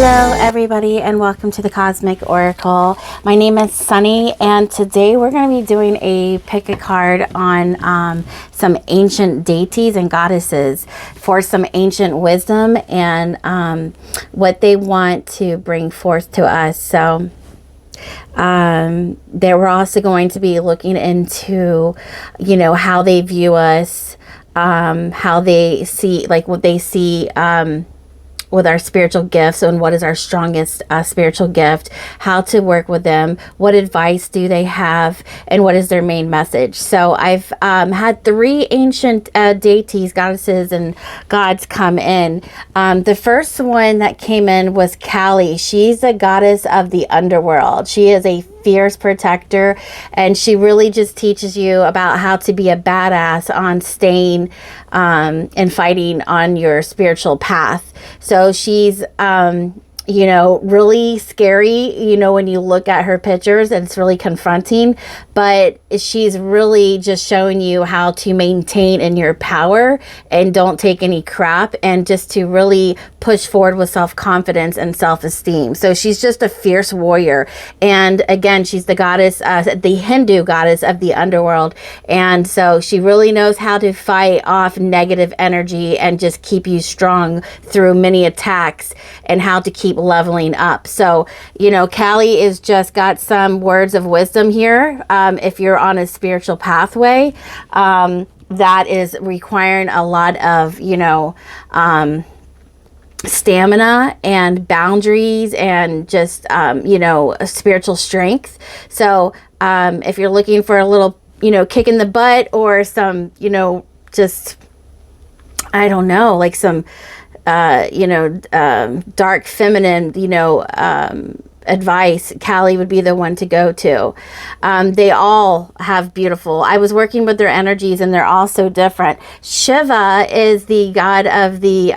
Hello everybody and welcome to the Cosmic Oracle. My name is Sunny and today we're going to be doing a pick a card on some ancient deities and goddesses for some ancient wisdom and what they want to bring forth to us. So we're also going to be looking into, how they view us, how they see, like what they see with our spiritual gifts and what is our strongest spiritual gift, how to work with them, what advice do they have, and what is their main message. So I've had three ancient deities, goddesses, and gods come in. The first one that came in was Kali. She's a goddess of the underworld. She is a fierce protector, and she really just teaches you about how to be a badass on staying and fighting on your spiritual path. So she's really scary, when you look at her pictures, and it's really confronting, but she's really just showing you how to maintain in your power and don't take any crap, and just to really push forward with self-confidence and self-esteem. So she's just a fierce warrior. And again, she's the goddess, the Hindu goddess of the underworld. And so she really knows how to fight off negative energy and just keep you strong through many attacks, and how to keep leveling up. So, Kali is just got some words of wisdom here. If you're on a spiritual pathway, that is requiring a lot of, stamina and boundaries and just, spiritual strength. So, if you're looking for a little, kick in the butt, or some, just, I don't know, like some, dark feminine, advice, Kali would be the one to go to. They all have beautiful, I was working with their energies and they're all so different. Shiva is the god of the,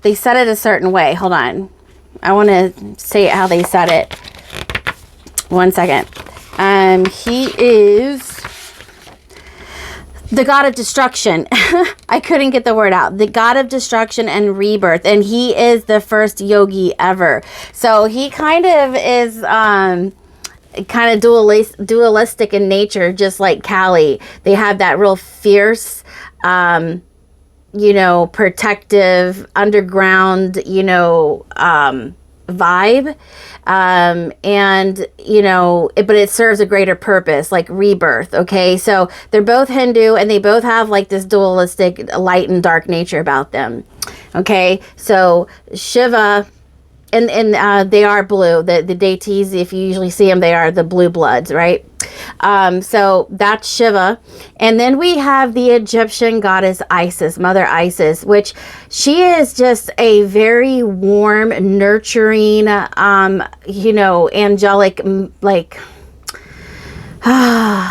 they said it a certain way. Hold on. I want to say how they said it. One second. He is the god of destruction. I couldn't get the word out. The god of destruction and rebirth. And he is the first yogi ever. So he kind of is dualistic in nature, just like Kali. They have that real fierce, protective, underground, vibe. But it serves a greater purpose, like rebirth. Okay. So they're both Hindu, and they both have like this dualistic light and dark nature about them. Okay. So Shiva, and they are blue, the deities, if you usually see them, they are the blue bloods, right? So that's Shiva. And then we have the Egyptian goddess Isis, Mother Isis, which she is just a very warm, nurturing, angelic, like,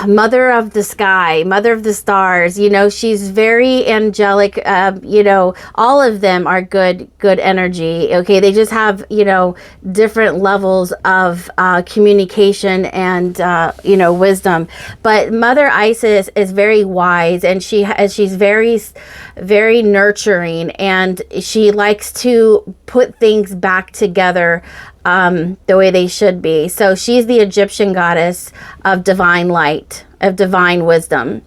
mother of the sky, mother of the stars. She's very angelic. All of them are good energy. Okay. They just have, different levels of communication and, wisdom. But Mother Isis is very wise, and she's very, very nurturing, and she likes to put things back together the way they should be. So she's the Egyptian goddess of divine light, of divine wisdom.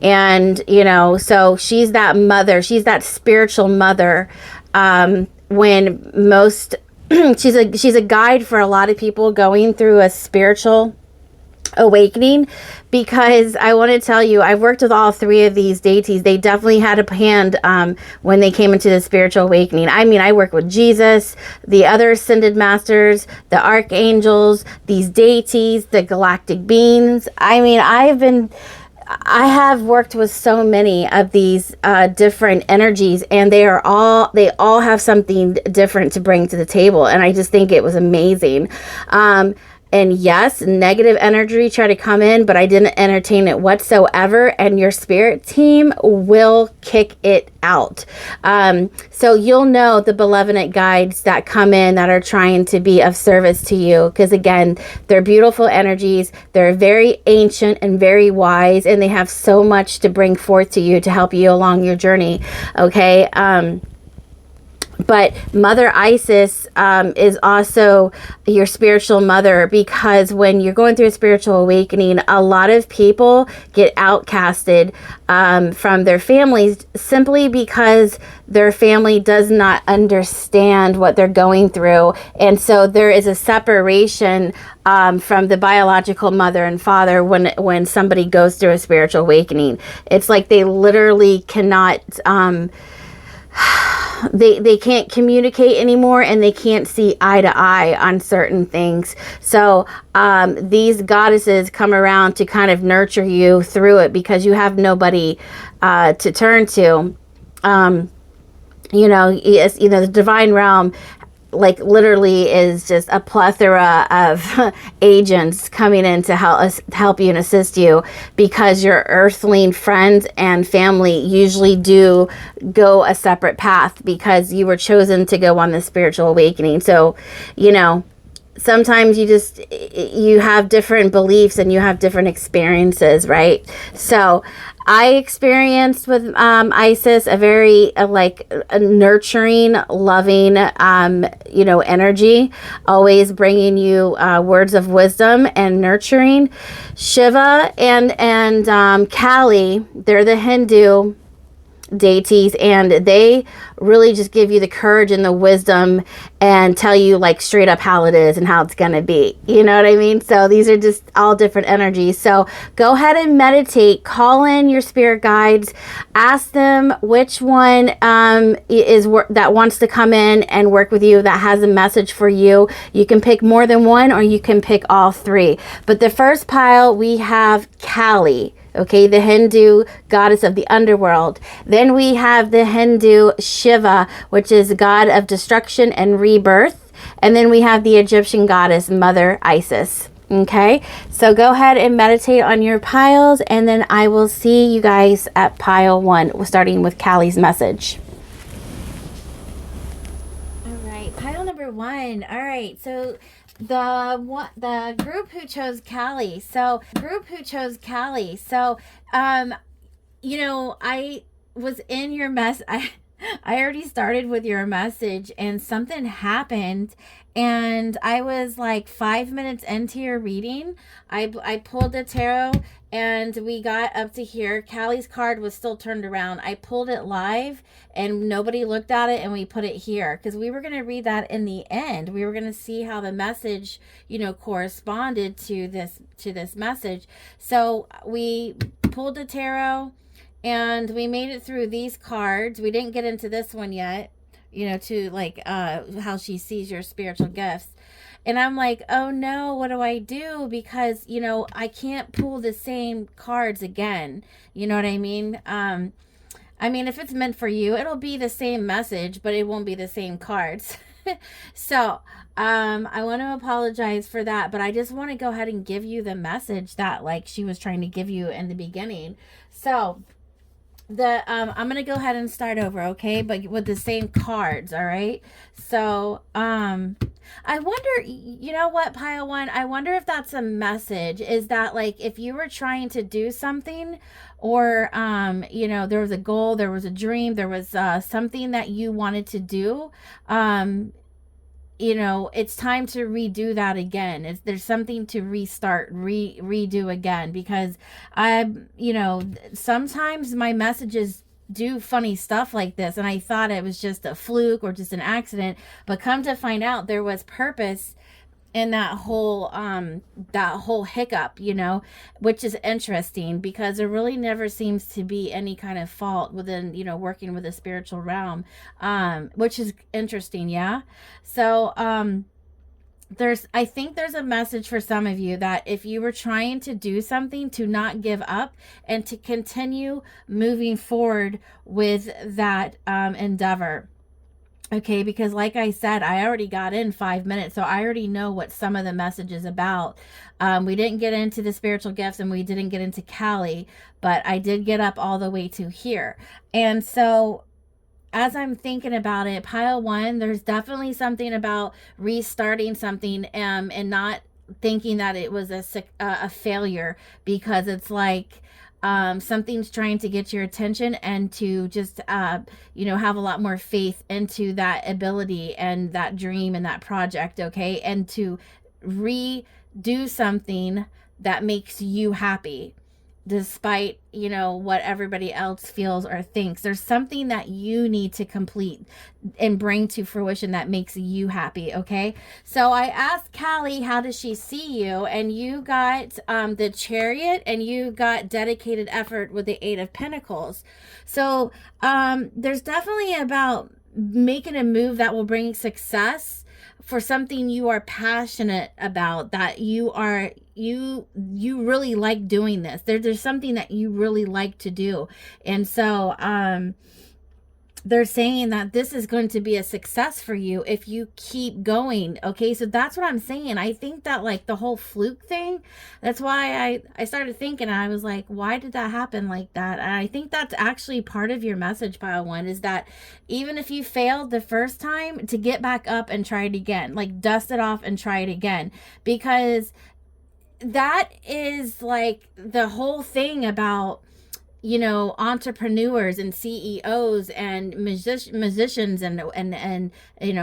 And, so she's that mother, she's that spiritual mother. When most, she's a guide for a lot of people going through a spiritual awakening, because I want to tell you, I've worked with all three of these deities. They definitely had a hand when they came into the spiritual awakening. I mean, I work with Jesus, the other ascended masters, the archangels, these deities, the galactic beings. I mean, I have worked with so many of these different energies, and they all have something different to bring to the table. And I just think it was amazing. And yes, negative energy try to come in, but I didn't entertain it whatsoever. And your spirit team will kick it out. So you'll know the benevolent guides that come in that are trying to be of service to you. Because again, they're beautiful energies. They're very ancient and very wise. And they have so much to bring forth to you to help you along your journey. Okay. But Mother Isis is also your spiritual mother, because when you're going through a spiritual awakening, a lot of people get outcasted from their families simply because their family does not understand what they're going through. And so there is a separation from the biological mother and father when somebody goes through a spiritual awakening. It's like they literally cannot... They can't communicate anymore, and they can't see eye to eye on certain things. So these goddesses come around to kind of nurture you through it, because you have nobody to turn to. The divine realm, like, literally is just a plethora of agents coming in to help you and assist you, because your earthling friends and family usually do go a separate path, because you were chosen to go on this spiritual awakening. So, sometimes you have different beliefs and you have different experiences, right? So I experienced with Isis a very a nurturing, loving, energy, always bringing you words of wisdom and nurturing. Shiva and Kali, they're the Hindu deities, and they really just give you the courage and the wisdom and tell you like straight up how it is and how it's gonna be. You know what I mean? So these are just all different energies. So go ahead and meditate, call in your spirit guides, ask them which one that wants to come in and work with you, that has a message for you. You can pick more than one, or you can pick all three. But the first pile, we have Kali. Okay, the Hindu goddess of the underworld. Then we have the Hindu Shiva, which is god of destruction and rebirth. And then we have the Egyptian goddess, Mother Isis. Okay, so go ahead and meditate on your piles, and then I will see you guys at pile 1, starting with Kali's message. All right, pile number 1. All right, so the group who chose Kali. So I was in your I already started with your message, and something happened, and I was like 5 minutes into your reading. I pulled the tarot, and we got up to here. Kali's card was still turned around. I pulled it live, and nobody looked at it, and we put it here because we were going to read that in the end. We were going to see how the message, corresponded to this message. So we pulled the tarot, and we made it through these cards. We didn't get into this one yet, to how she sees your spiritual gifts. And I'm like, oh no, what do I do? Because, I can't pull the same cards again. You know what I mean? If it's meant for you, it'll be the same message, but it won't be the same cards. So, I want to apologize for that, but I just want to go ahead and give you the message that she was trying to give you in the beginning. So, I'm gonna go ahead and start over, okay, but with the same cards. All right, so I wonder, what, pile 1, I wonder if that's a message. Is that if you were trying to do something, or there was a goal, there was a dream, there was something that you wanted to do, it's time to redo that again. There's something to restart, redo again, because sometimes my messages do funny stuff like this, and I thought it was just a fluke or just an accident, but come to find out there was purpose in that whole hiccup, which is interesting, because there really never seems to be any kind of fault within, working with the spiritual realm, which is interesting. Yeah. So, I think there's a message for some of you that if you were trying to do something, to not give up and to continue moving forward with that endeavor. Okay, because like I said, I already got in 5 minutes, so I already know what some of the message is about. We didn't get into the spiritual gifts and we didn't get into Cali, but I did get up all the way to here. And so as I'm thinking about it, pile one, there's definitely something about restarting something and not thinking that it was a failure, because it's like something's trying to get your attention and to just have a lot more faith into that ability and that dream and that project, okay, and to redo something that makes you happy despite what everybody else feels or thinks. There's something that you need to complete and bring to fruition that makes you happy. Okay, so I asked Callie, how does she see you, and you got the Chariot, and you got dedicated effort with the Eight of Pentacles. So there's definitely about making a move that will bring success for something you are passionate about, that you really like doing this. There's something that you really like to do. And so they're saying that this is going to be a success for you if you keep going. Okay, so that's what I'm saying. I think that like the whole fluke thing, that's why I started thinking, I was like, why did that happen like that? And I think that's actually part of your message, pile one, is that even if you failed the first time, to get back up and try it again, like dust it off and try it again, because that is like the whole thing about entrepreneurs and CEOs and musicians and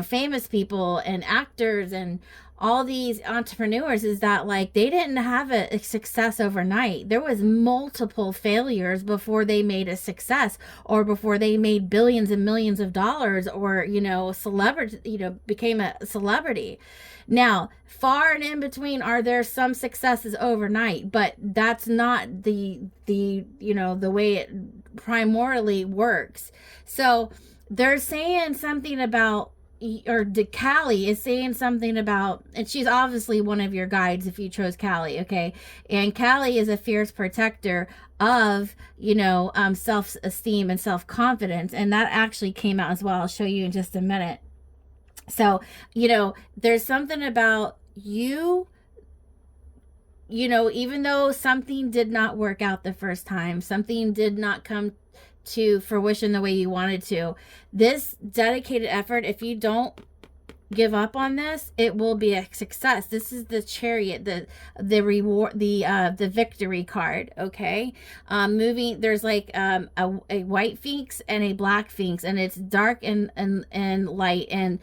famous people and actors and all these entrepreneurs, is that like they didn't have a success overnight. There was multiple failures before they made a success, or before they made billions and millions of dollars, or celebrity, became a celebrity. Now, far and in between are there some successes overnight, but that's not the way it primarily works. So they're saying something about, or Callie is saying something about, and she's obviously one of your guides if you chose Callie, okay? And Callie is a fierce protector of, self-esteem and self-confidence, and that actually came out as well. I'll show you in just a minute. So, there's something about you, even though something did not work out the first time, something did not come to fruition the way you wanted to, this dedicated effort, if you don't give up on this, it will be a success. This is the Chariot, the reward, the victory card. Okay, moving. There's like a white sphinx and a black sphinx, and it's dark and light, and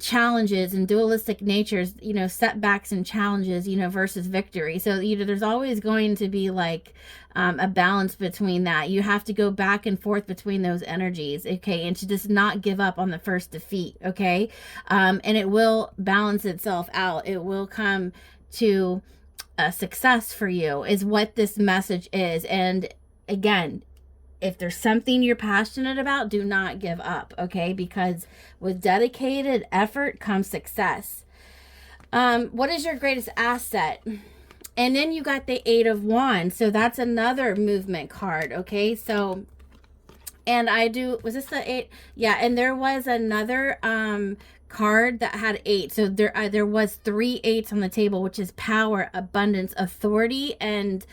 challenges and dualistic natures, setbacks and challenges, versus victory. So there's always going to be like a balance between that. You have to go back and forth between those energies, okay, and to just not give up on the first defeat, okay, and it will balance itself out. It will come to a success for you, is what this message is. And again, if there's something you're passionate about, do not give up, okay? Because with dedicated effort comes success. What is your greatest asset? And then you got the Eight of Wands. So that's another movement card, okay? So, and was this the 8? Yeah, and there was another card that had 8. So there was 3 8s on the table, which is power, abundance, authority, and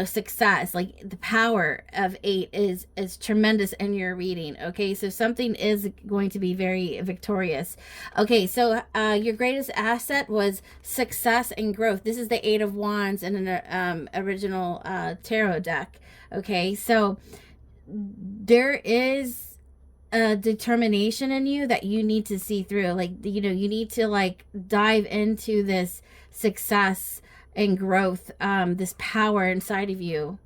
success. Like the power of 8 is tremendous in your reading. Okay, so something is going to be very victorious. Okay, so your greatest asset was success and growth. This is the 8 of Wands in an original tarot deck. Okay, so there is a determination in you that you need to see through. Like, you need to like dive into this success and growth, this power inside of you.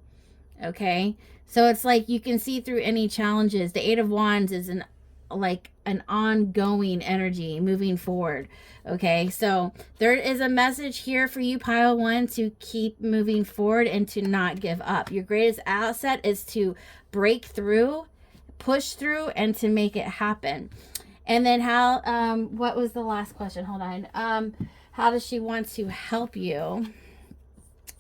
Okay, so it's like you can see through any challenges. The 8 of Wands is an ongoing energy moving forward. Okay, so there is a message here for you, pile one, to keep moving forward and to not give up. Your greatest asset is to break through, push through, and to make it happen. And then what was the last question? Hold on. How does she want to help you?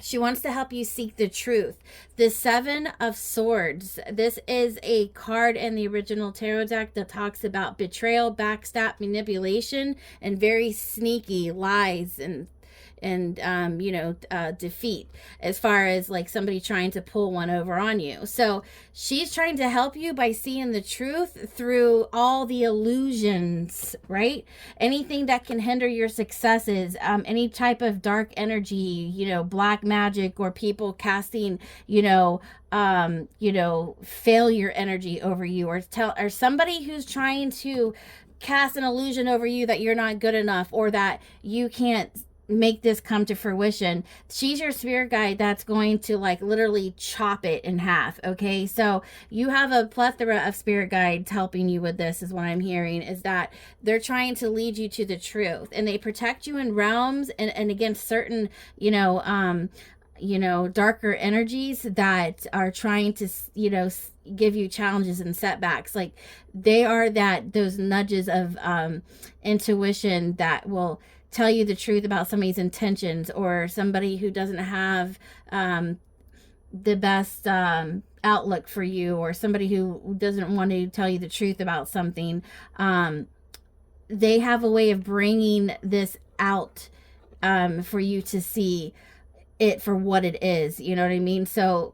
She wants to help you seek the truth. The Seven of Swords. This is a card in the original tarot deck that talks about betrayal, backstab, manipulation, and very sneaky lies and defeat, as far as like somebody trying to pull one over on you. So she's trying to help you by seeing the truth through all the illusions, right? Anything that can hinder your successes, any type of dark energy, black magic, or people casting, failure energy over you, or somebody who's trying to cast an illusion over you that you're not good enough, or that you can't make this come to fruition. She's your spirit guide that's going to like literally chop it in half. Okay, so you have a plethora of spirit guides helping you with this, is what I'm hearing, is that they're trying to lead you to the truth, and they protect you in realms and against certain darker energies that are trying to give you challenges and setbacks. Like they are those nudges of intuition that will tell you the truth about somebody's intentions, or somebody who doesn't have the best outlook for you, or somebody who doesn't want to tell you the truth about something. They have a way of bringing this out for you to see it for what it is. You know what I mean? So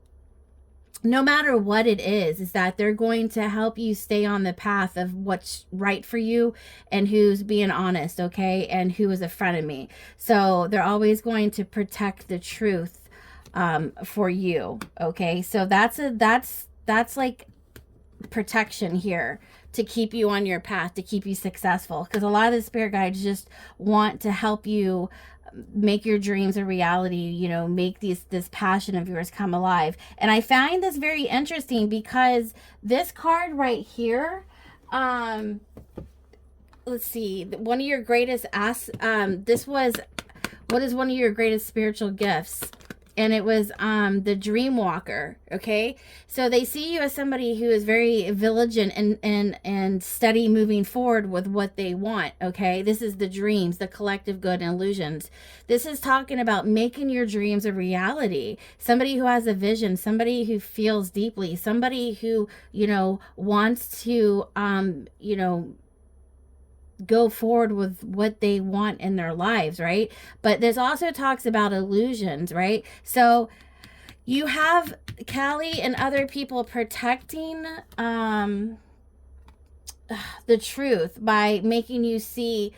no matter what it is that they're going to help you stay on the path of what's right for you, and who's being honest, okay, and who is a frenemy. So they're always going to protect the truth for you, okay? So that's like protection here to keep you on your path, to keep you successful, because a lot of the spirit guides just want to help you make your dreams a reality, make this passion of yours come alive. And I find this very interesting because this card right here, let's see, one of your greatest what is one of your greatest spiritual gifts? And it was the dream walker. Okay, so they see you as somebody who is very vigilant and steady, moving forward with what they want. Okay, this is the dreams, the collective good and illusions. This is talking about making your dreams a reality. Somebody who has a vision, somebody who feels deeply, somebody who wants to go forward with what they want in their lives, right? But this also talks about illusions, right? So you have Callie and other people protecting the truth by making you see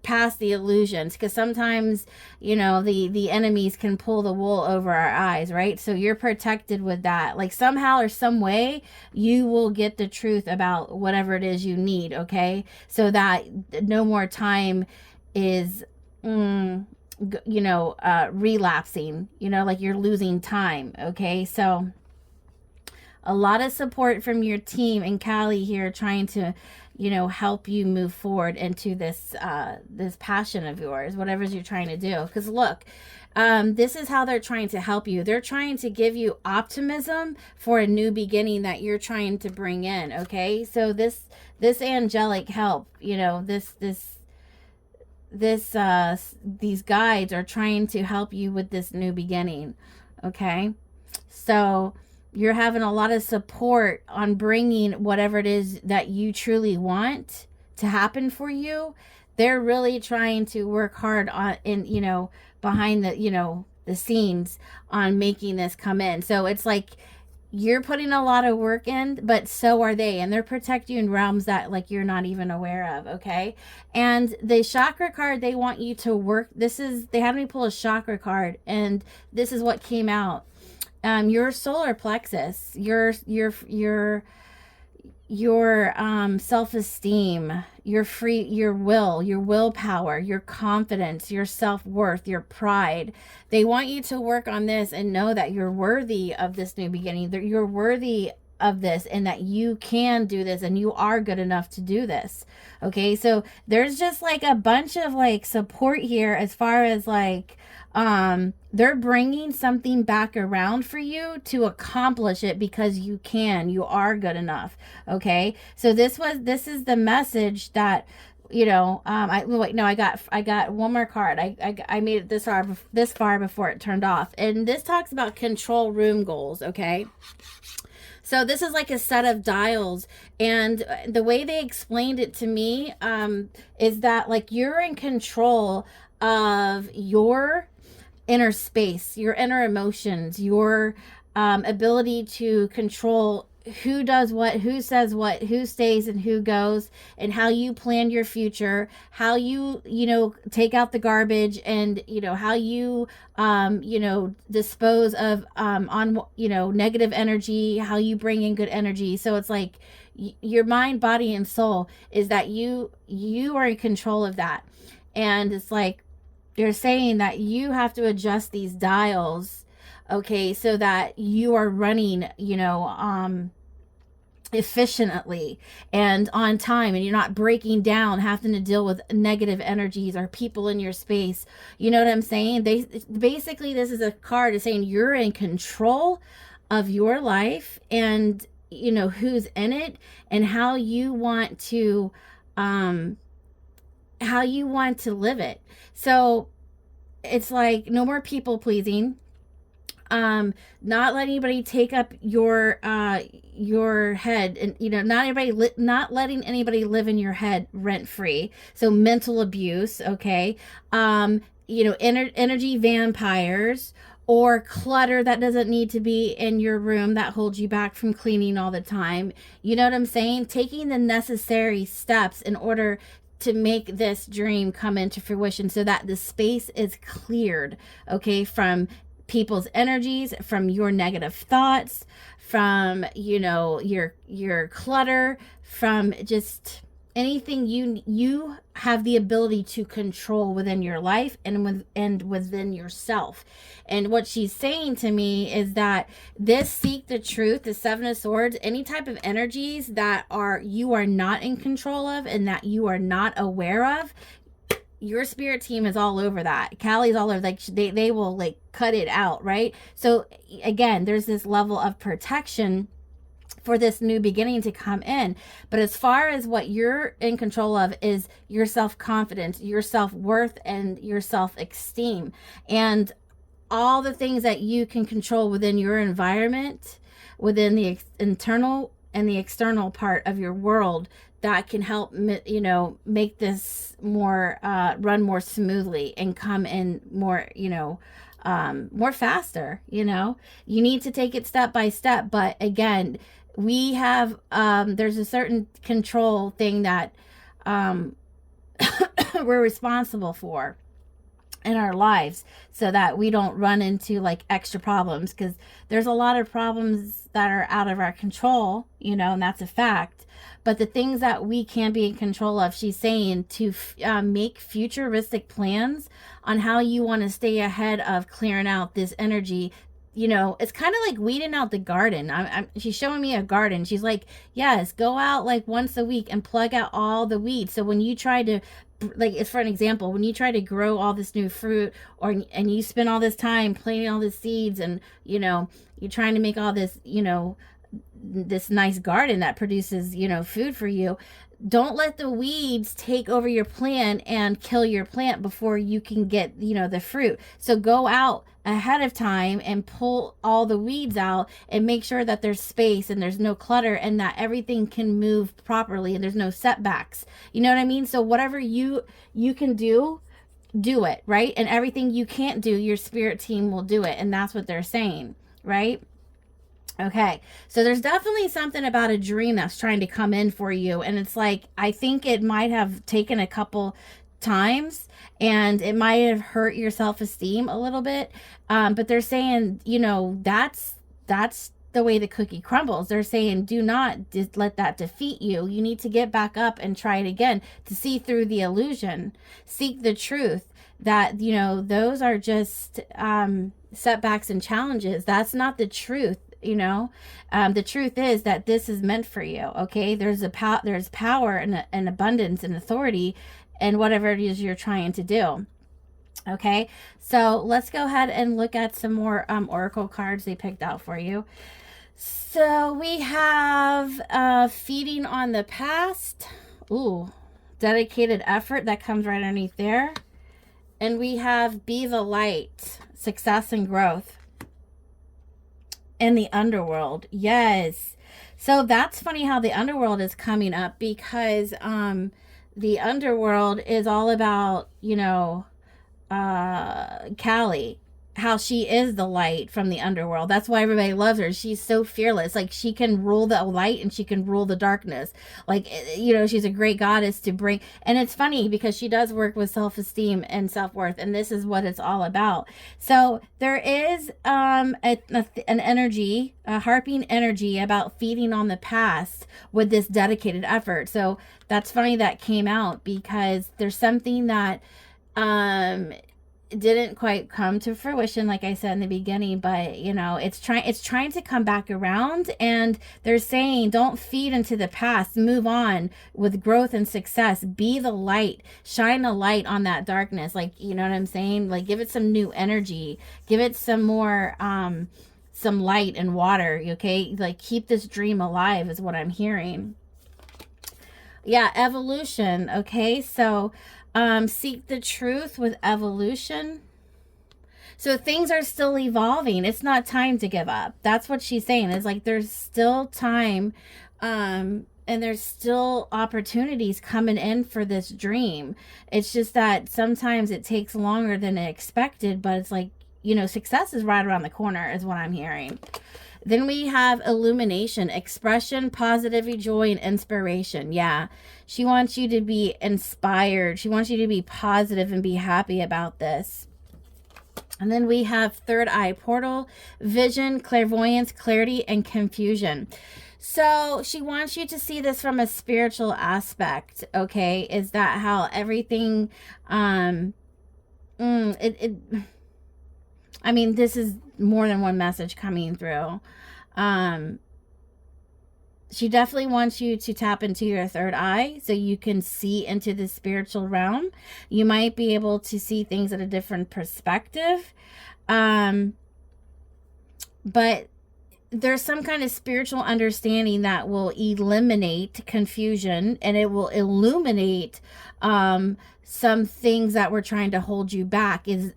past the illusions, because sometimes the enemies can pull the wool over our eyes, right? So you're protected with that. Like somehow or some way you will get the truth about whatever it is you need, okay? So that no more time is relapsing, like you're losing time, okay? So a lot of support from your team and Callie here, trying to help you move forward into this this passion of yours, whatever you're trying to do. Because look, this is how they're trying to help you. They're trying to give you optimism for a new beginning that you're trying to bring in, okay? So this angelic help, these guides are trying to help you with this new beginning, okay? So you're having a lot of support on bringing whatever it is that you truly want to happen for you. They're really trying to work hard on, behind the scenes on making this come in. So it's like you're putting a lot of work in, but so are they, and they're protecting you in realms that like you're not even aware of, okay? And the chakra card, they want you to work. They had me pull a chakra card, and this is what came out. Your solar plexus, your self-esteem, your willpower, your confidence, your self-worth, your pride. They want you to work on this and know that you're worthy of this new beginning, that you're worthy of this, and that you can do this, and you are good enough to do this. Okay, so there's just like a bunch of like support here, as far as like they're bringing something back around for you to accomplish it, because you are good enough. Okay, so this is the message that you know, wait, no, I got one more card. I made it this far before it turned off. And this talks about control room goals, okay? So this is like a set of dials, and the way they explained it to me is that like you're in control of your inner space, your inner emotions, your ability to control who does what, who says what, who stays and who goes, and how you plan your future, how you, you know, take out the garbage, and, you know, how you, you know, dispose of, on, you know, negative energy, how you bring in good energy. So it's like your mind, body, and soul is that you are in control of that. And it's like, they're saying that you have to adjust these dials, okay, so that you are running, you know, efficiently and on time, and you're not breaking down, having to deal with negative energies or people in your space. You know what I'm saying? Basically, this is a card is saying you're in control of your life, and you know who's in it, and how you want to live it. So it's like no more people pleasing, not letting anybody take up your head, and you know, not letting anybody live in your head rent free. So mental abuse, okay, you know, energy vampires, or clutter that doesn't need to be in your room that holds you back from cleaning all the time. You know what I'm saying? Taking the necessary steps in order to make this dream come into fruition, so that the space is cleared, okay, from people's energies, from your negative thoughts, from, you know, your clutter, from just anything you have the ability to control within your life and within yourself. And what she's saying to me is that this seek the truth, the Seven of Swords, any type of energies that you are not in control of and that you are not aware of, your spirit team is all over that. Callie's all over, like they will like cut it out, right? So again, there's this level of protection for this new beginning to come in. But as far as what you're in control of is your self-confidence, your self-worth, and your self-esteem, and all the things that you can control within your environment, within the internal and the external part of your world, that can help, you know, make this more run more smoothly and come in more, you know, more faster. You know, you need to take it step by step, but again, we have there's a certain control thing that we're responsible for in our lives, so that we don't run into like extra problems, because there's a lot of problems that are out of our control, you know, and that's a fact. But the things that we can be in control of, she's saying to make futuristic plans on how you want to stay ahead of clearing out this energy. You know, it's kind of like weeding out the garden. She's showing me a garden. She's like, yes, go out like once a week and plug out all the weeds. So when you try to, like, it's for an example, when you try to grow all this new fruit, and you spend all this time planting all the seeds, and, you know, you're trying to make all this, you know, this nice garden that produces, you know, food for you, don't let the weeds take over your plant and kill your plant before you can get, you know, the fruit. So go out ahead of time and pull all the weeds out, and make sure that there's space and there's no clutter, and that everything can move properly and there's no setbacks. You know what I mean? So whatever you can do it, right? And everything you can't do, your spirit team will do it. And that's what they're saying, right? Okay, so there's definitely something about a dream that's trying to come in for you, and it's like, I think it might have taken a couple times, and it might have hurt your self-esteem a little bit, but they're saying, you know, that's the way the cookie crumbles. They're saying, do not let that defeat you. You need to get back up and try it again, to see through the illusion, seek the truth, that, you know, those are just setbacks and challenges. That's not the truth. You know, the truth is that this is meant for you. Okay, there's power and abundance and authority and whatever it is you're trying to do. Okay, so let's go ahead and look at some more oracle cards they picked out for you. So we have feeding on the past. Ooh, dedicated effort that comes right underneath there. And we have be the light, success and growth. And the underworld. Yes. So that's funny how the underworld is coming up, because the underworld is all about, you know, Callie, how she is the light from the underworld. That's why everybody loves her. She's so fearless. Like, she can rule the light and she can rule the darkness. Like, you know, she's a great goddess to bring. And it's funny because she does work with self-esteem and self-worth, and this is what it's all about. So there is an energy, a harping energy about feeding on the past with this dedicated effort. So that's funny that came out, because there's something that didn't quite come to fruition, like I said in the beginning, but you know, it's trying to come back around, and they're saying don't feed into the past, move on with growth and success, be the light, shine a light on that darkness. Like, you know what I'm saying? Like, give it some new energy, give it some more some light and water. Okay, like, keep this dream alive is what I'm hearing. Yeah, evolution. Okay, so seek the truth with evolution. So things are still evolving. It's not time to give up. That's what she's saying. Is like, there's still time, and there's still opportunities coming in for this dream. It's just that sometimes it takes longer than expected, but it's like, you know, success is right around the corner is what I'm hearing. Then we have illumination, expression, positivity, joy, and inspiration. Yeah, she wants you to be inspired. She wants you to be positive and be happy about this. And then we have third eye portal, vision, clairvoyance, clarity, and confusion. So she wants you to see this from a spiritual aspect. Okay, is that how everything? I mean, this is more than one message coming through. She definitely wants you to tap into your third eye so you can see into the spiritual realm. You might be able to see things at a different perspective. But there's some kind of spiritual understanding that will eliminate confusion, and it will illuminate some things that were trying to hold you back. Is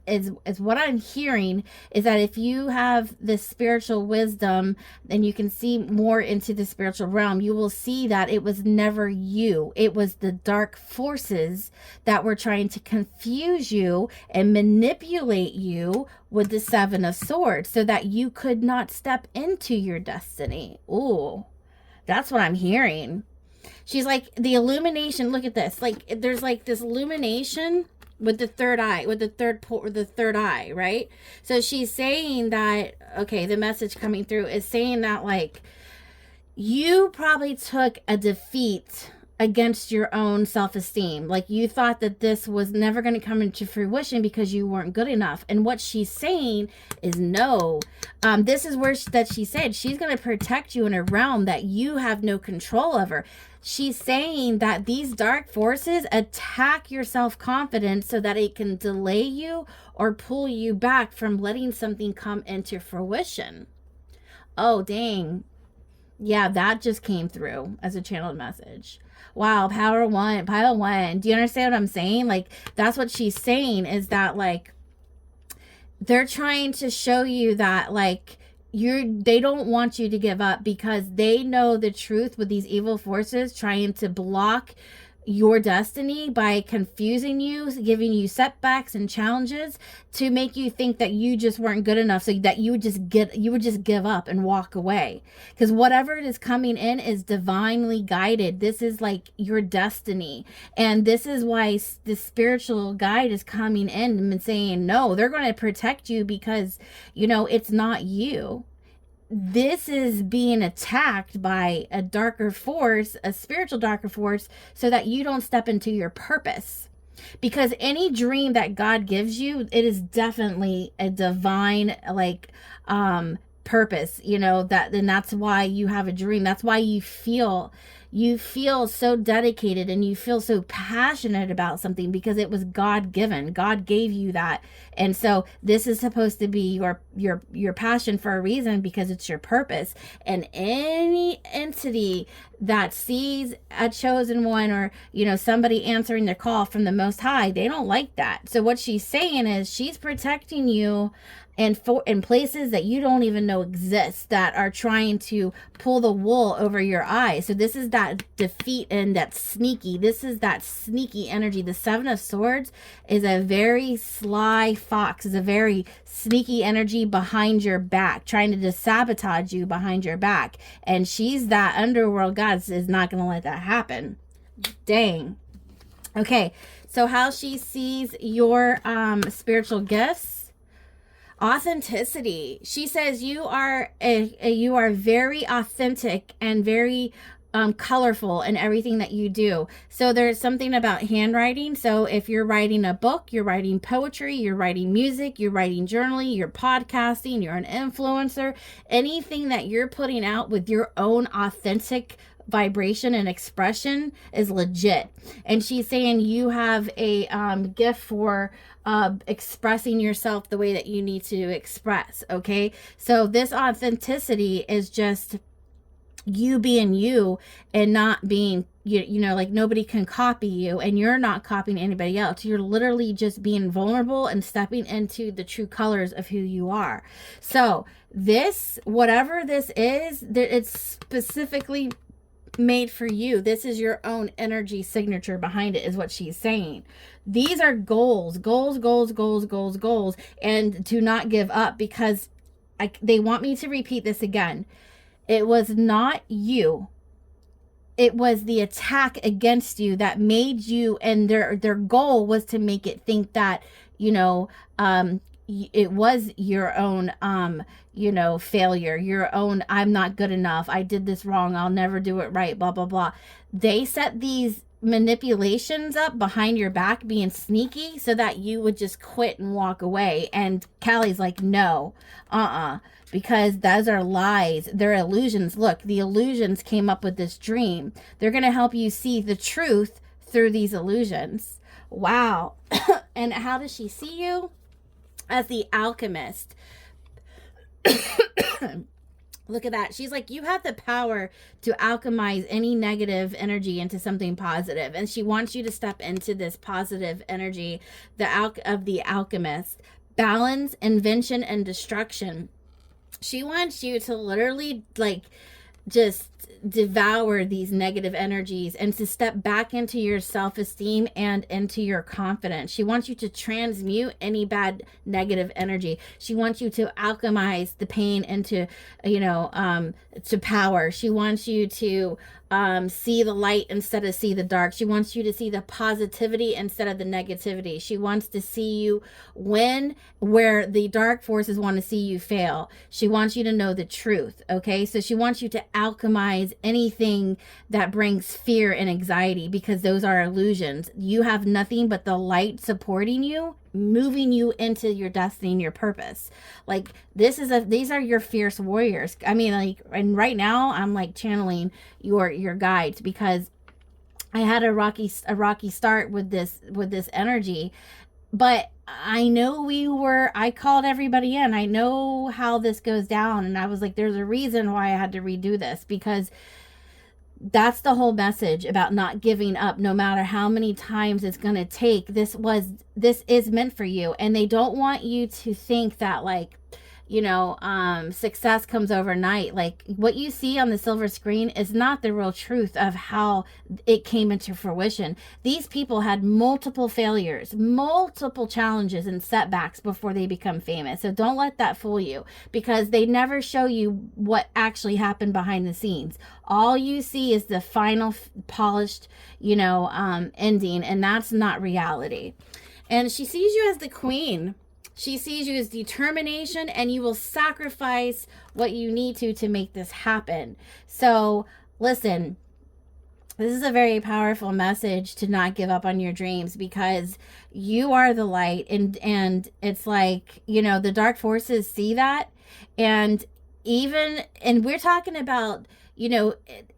what I'm hearing, is that if you have this spiritual wisdom and you can see more into the spiritual realm, you will see that it was never you. It was the dark forces that were trying to confuse you and manipulate you with the Seven of Swords so that you could not step into your destiny. Ooh, that's what I'm hearing. She's like, the illumination, look at this. Like, there's like this illumination with the third eye, with the third eye, right? So she's saying that, okay, the message coming through is saying that, like, you probably took a defeat against your own self-esteem. Like, you thought that this was never going to come into fruition because you weren't good enough. And what she's saying is no. This is where that she said she's going to protect you in a realm that you have no control over. She's saying that these dark forces attack your self-confidence so that it can delay you or pull you back from letting something come into fruition. Oh, dang. Yeah, that just came through as a channeled message. Wow, pile one. Do you understand what I'm saying? Like, that's what she's saying, is that, like, they're trying to show you that, like, they don't want you to give up because they know the truth with these evil forces trying to block your destiny by confusing you, giving you setbacks and challenges to make you think that you just weren't good enough, so that you would just give up and walk away. Because whatever it is coming in is divinely guided. This is like your destiny, and this is why the spiritual guide is coming in and saying no, they're going to protect you because, you know, it's not you. This is being attacked by a darker force, a spiritual darker force, so that you don't step into your purpose. Because any dream that God gives you, it is definitely a divine, like, purpose, you know, and that's why you have a dream. That's why you feel, you feel so dedicated and you feel so passionate about something because it was God given. God gave you that. And so this is supposed to be your passion for a reason, because it's your purpose. And any entity that sees a chosen one, or somebody answering their call from the Most High, they don't like that. So what she's saying is she's protecting you in places that you don't even know exist, that are trying to pull the wool over your eyes. So this is that defeat and that sneaky. This is that sneaky energy. The Seven of Swords is a very sly fox, is a very sneaky energy behind your back, trying to sabotage you behind your back. And she's that underworld goddess, is not going to let that happen. Dang. Okay, so how she sees your spiritual gifts. Authenticity. She says you are very authentic and very colorful in everything that you do. So there's something about handwriting. So if you're writing a book, you're writing poetry, you're writing music, you're writing journaling, you're podcasting, you're an influencer, anything that you're putting out with your own authentic vibration and expression is legit. And she's saying you have a gift for expressing yourself the way that you need to express. Okay, so this authenticity is just you being you, and not being like nobody can copy you, and you're not copying anybody else. You're literally just being vulnerable and stepping into the true colors of who you are. So this, whatever this is, it's specifically made for you. This is your own energy signature behind it, is what she's saying. These are goals, and to not give up, because they want me to repeat this again. It was not you. It was the attack against you that made you, and their goal was to make it think that, it was your own, failure, your own, I'm not good enough, I did this wrong, I'll never do it right, blah, blah, blah. They set these manipulations up behind your back, being sneaky, so that you would just quit and walk away. And Callie's like, no, because those are lies. They're illusions. Look, the illusions came up with this dream. They're going to help you see the truth through these illusions. Wow. And how does she see you? As the alchemist. Look at that. She's like, you have the power to alchemize any negative energy into something positive. And she wants you to step into this positive energy, of the alchemist. Balance, invention, and destruction. She wants you to literally just devour these negative energies and to step back into your self-esteem and into your confidence. She wants you to transmute any bad negative energy. She wants you to alchemize the pain into, to power. She wants you to see the light instead of see the dark. She wants you to see the positivity instead of the negativity. She wants to see you win where the dark forces want to see you fail. She wants you to know the truth. Okay, so she wants you to alchemize anything that brings fear and anxiety, because those are illusions. You have nothing but the light supporting you, moving you into your destiny and your purpose. These are your fierce warriors. I mean, and right now I'm channeling your guides, because I had a rocky start with this energy, but I know I called everybody in. I know how this goes down, and I was like, there's a reason why I had to redo this, because that's the whole message about not giving up, no matter how many times it's going to take. This is meant for you. And they don't want you to think that success comes overnight. What you see on the silver screen is not the real truth of how it came into fruition. These people had multiple failures, multiple challenges and setbacks before they become famous. So don't let that fool you, because they never show you what actually happened behind the scenes. All you see is the final polished, ending, and that's not reality. And she sees you as the queen. She sees you as determination, and you will sacrifice what you need to make this happen. So listen, this is a very powerful message to not give up on your dreams, because you are the light, and it's the dark forces see that. And we're talking about, you know,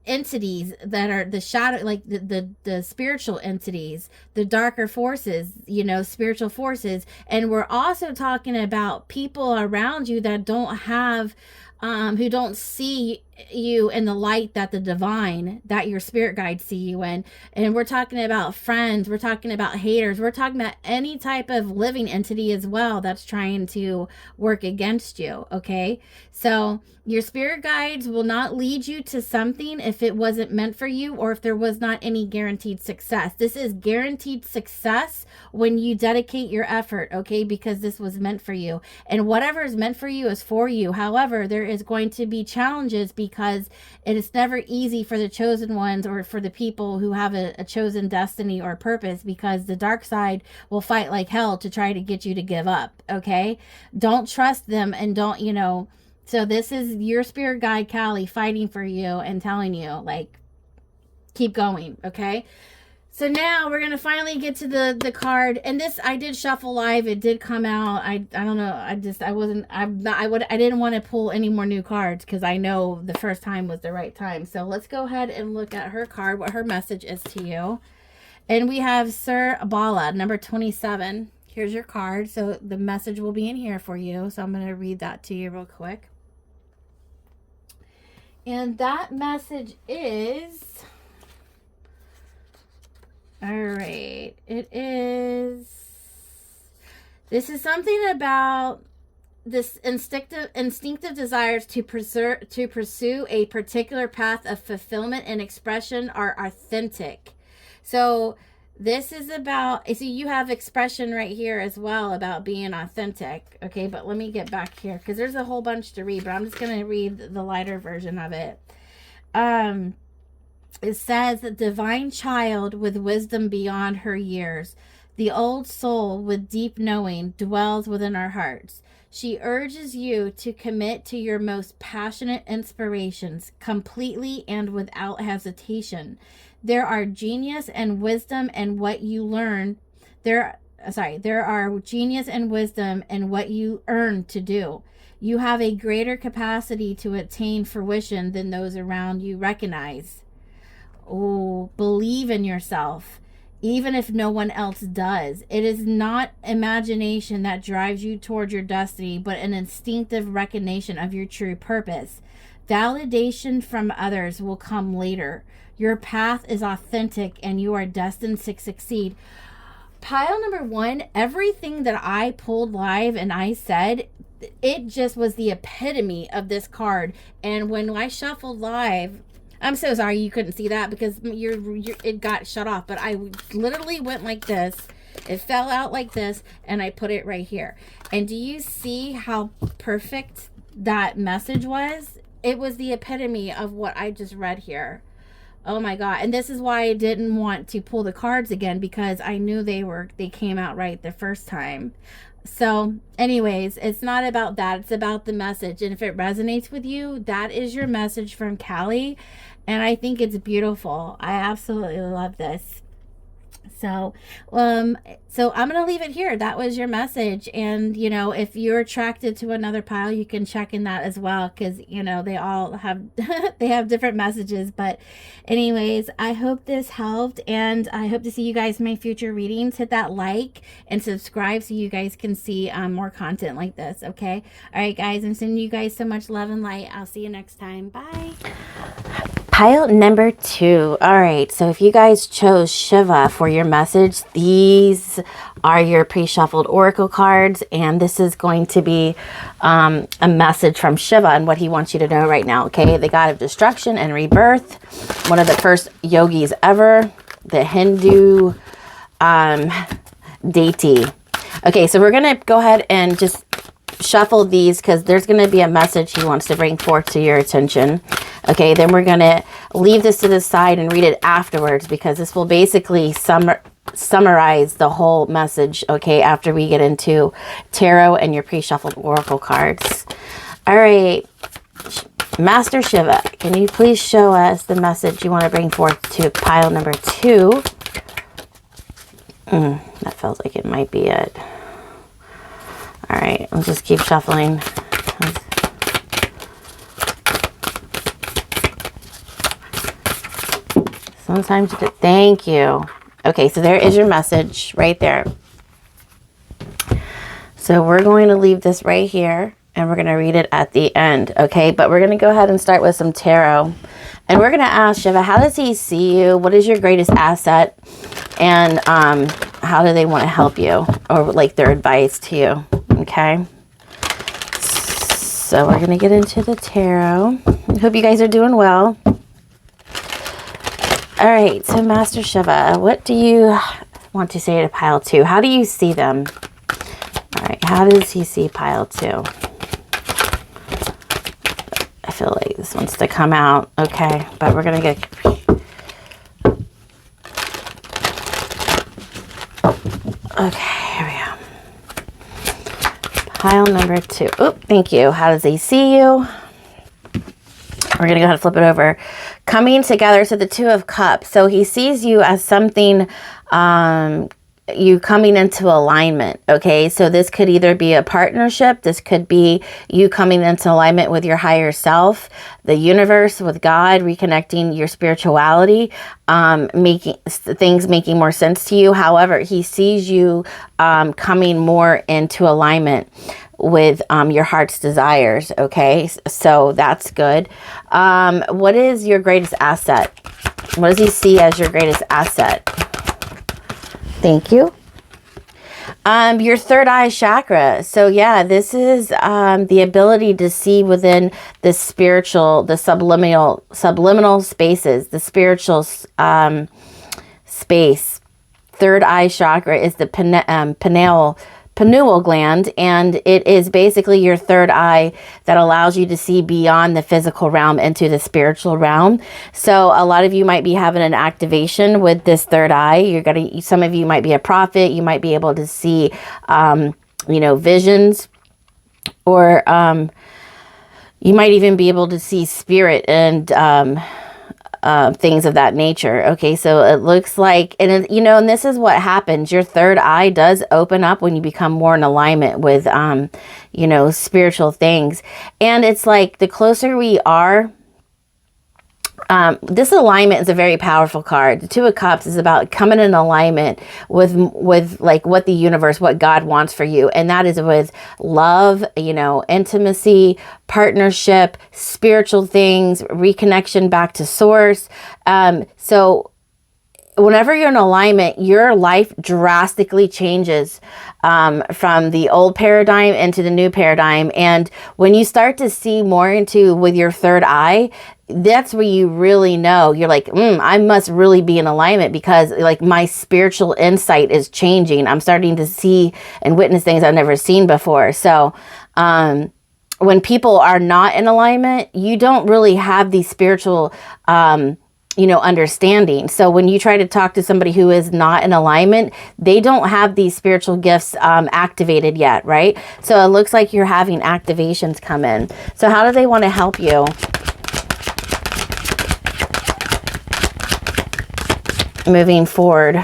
entities that are the shadow, like the spiritual entities, the darker forces, you know, spiritual forces. And we're also talking about people around you that don't have, who don't see you in the light that the divine, that your spirit guides see you in. And we're talking about friends, we're talking about haters, we're talking about any type of living entity as well that's trying to work against you. Okay, so your spirit guides will not lead you to something if it wasn't meant for you, or if there was not any guaranteed success. This is guaranteed success when you dedicate your effort, okay, because this was meant for you, and whatever is meant for you is for you. However, there is going to be challenges, because it is never easy for the chosen ones, or for the people who have a chosen destiny or purpose, because the dark side will fight like hell to try to get you to give up. Okay, don't trust them, and don't, you know. So this is your spirit guide, Callie, fighting for you and telling you, like, keep going. Okay, so now we're going to finally get to the card. And this, I did shuffle live. It did come out. I don't know. I didn't want to pull any more new cards, because I know the first time was the right time. So let's go ahead and look at her card, what her message is to you. And we have Sir Bala, number 27. Here's your card. So the message will be in here for you. So I'm going to read that to you real quick. And that message is... all right, this is something about this instinctive desires to pursue a particular path of fulfillment and expression are authentic. So this is about, see, you have expression right here as well about being authentic. Okay, but let me get back here, because there's a whole bunch to read, but I'm just going to read the lighter version of it. It says, the divine child with wisdom beyond her years, the old soul with deep knowing dwells within our hearts. She urges you to commit to your most passionate inspirations completely and without hesitation. There are genius and wisdom in what you learn. There are genius and wisdom in what you earn to do. You have a greater capacity to attain fruition than those around you recognize. Oh, believe in yourself, even if no one else does. It is not imagination that drives you toward your destiny, but an instinctive recognition of your true purpose. Validation from others will come later. Your path is authentic, and you are destined to succeed. Pile number 1, everything that I pulled live and I said, it just was the epitome of this card. And when I shuffled live, I'm so sorry you couldn't see that, because it got shut off, but I literally went like this. It fell out like this, and I put it right here. And do you see how perfect that message was? It was the epitome of what I just read here. Oh my God. And this is why I didn't want to pull the cards again, because I knew they came out right the first time. So anyways, it's not about that. It's about the message. And if it resonates with you, that is your message from Callie. And I think it's beautiful. I absolutely love this. So I'm going to leave it here. That was your message. And, you know, if you're attracted to another pile, you can check in that as well, because, you know, they all have, they have different messages. But anyways, I hope this helped, and I hope to see you guys in my future readings. Hit that like and subscribe so you guys can see more content like this. Okay. All right, guys, I'm sending you guys so much love and light. I'll see you next time. Bye. Pile number 2. All right, so if you guys chose Shiva for your message, these are your pre-shuffled oracle cards, and this is going to be a message from Shiva and what he wants you to know right now. Okay, the god of destruction and rebirth, one of the first yogis ever, the Hindu deity. Okay, so we're gonna go ahead and just shuffle these, because there's going to be a message he wants to bring forth to your attention. Okay, then we're going to leave this to the side and read it afterwards, because this will basically summarize the whole message, okay, after we get into tarot and your pre-shuffled oracle cards. All right, Master Shiva, can you please show us the message you want to bring forth to pile number 2? That feels like it might be it. All right, I'll just keep shuffling. Sometimes you do. Thank you. Okay, so there is your message right there. So we're going to leave this right here and we're going to read it at the end. Okay, but we're going to go ahead and start with some tarot. And we're going to ask Shiva, how does he see you? What is your greatest asset? And how do they want to help you? Or like their advice to you. Okay. So we're going to get into the tarot. I hope you guys are doing well. All right. So Master Shiva, what do you want to say to pile 2? How do you see them? All right. How does he see pile 2? I feel like this wants to come out. Okay. But we're going to get... Okay. Here we go. Pile number 2. Oh, thank you. How does he see you? We're going to go ahead and flip it over. Coming together. So the 2 of Cups. So he sees you as something, you coming into alignment. Okay. So this could either be a partnership. This could be you coming into alignment with your higher self, the universe, with God, reconnecting your spirituality, making things making more sense to you. However, he sees you coming more into alignment with your heart's desires. Okay, so that's good. What is your greatest asset? What does he see as your greatest asset? Thank you. Your third eye chakra. So yeah, this is the ability to see within the spiritual, the subliminal spaces, the spiritual space. Third eye chakra is the pineal gland, and it is basically your third eye that allows you to see beyond the physical realm into the spiritual realm. So a lot of you might be having an activation with this third eye. Some of you might be a prophet. You might be able to see, visions, or you might even be able to see spirit and things of that nature. Okay, so it looks like, and this is what happens. Your third eye does open up when you become more in alignment with, spiritual things. And it's like the closer we are, this alignment is a very powerful card. The 2 of Cups is about coming in alignment with like what the universe, what God wants for you. And that is with love, intimacy, partnership, spiritual things, reconnection back to source. So whenever you're in alignment, your life drastically changes from the old paradigm into the new paradigm. And when you start to see more into with your third eye, that's where you really know. You're like, I must really be in alignment, because like my spiritual insight is changing. I'm starting to see and witness things I've never seen before. So when people are not in alignment, you don't really have these spiritual understanding. So when you try to talk to somebody who is not in alignment, they don't have these spiritual gifts activated yet, right? So it looks like you're having activations come in. So how do they want to help you? Moving forward.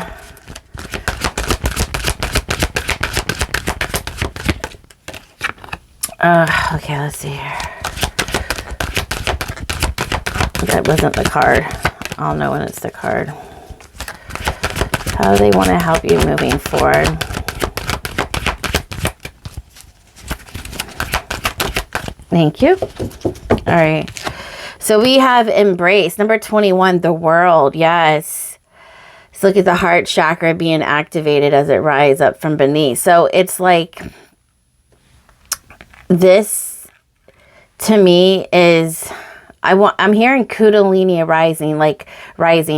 Okay, let's see here. That wasn't the card. I'll know when it's the card. How do they want to help you moving forward? Thank you. All right. So we have embrace. Number 21, the world. Yes. So look at the heart chakra being activated as it rises up from beneath. So it's like this to me is, I'm hearing Kundalini rising,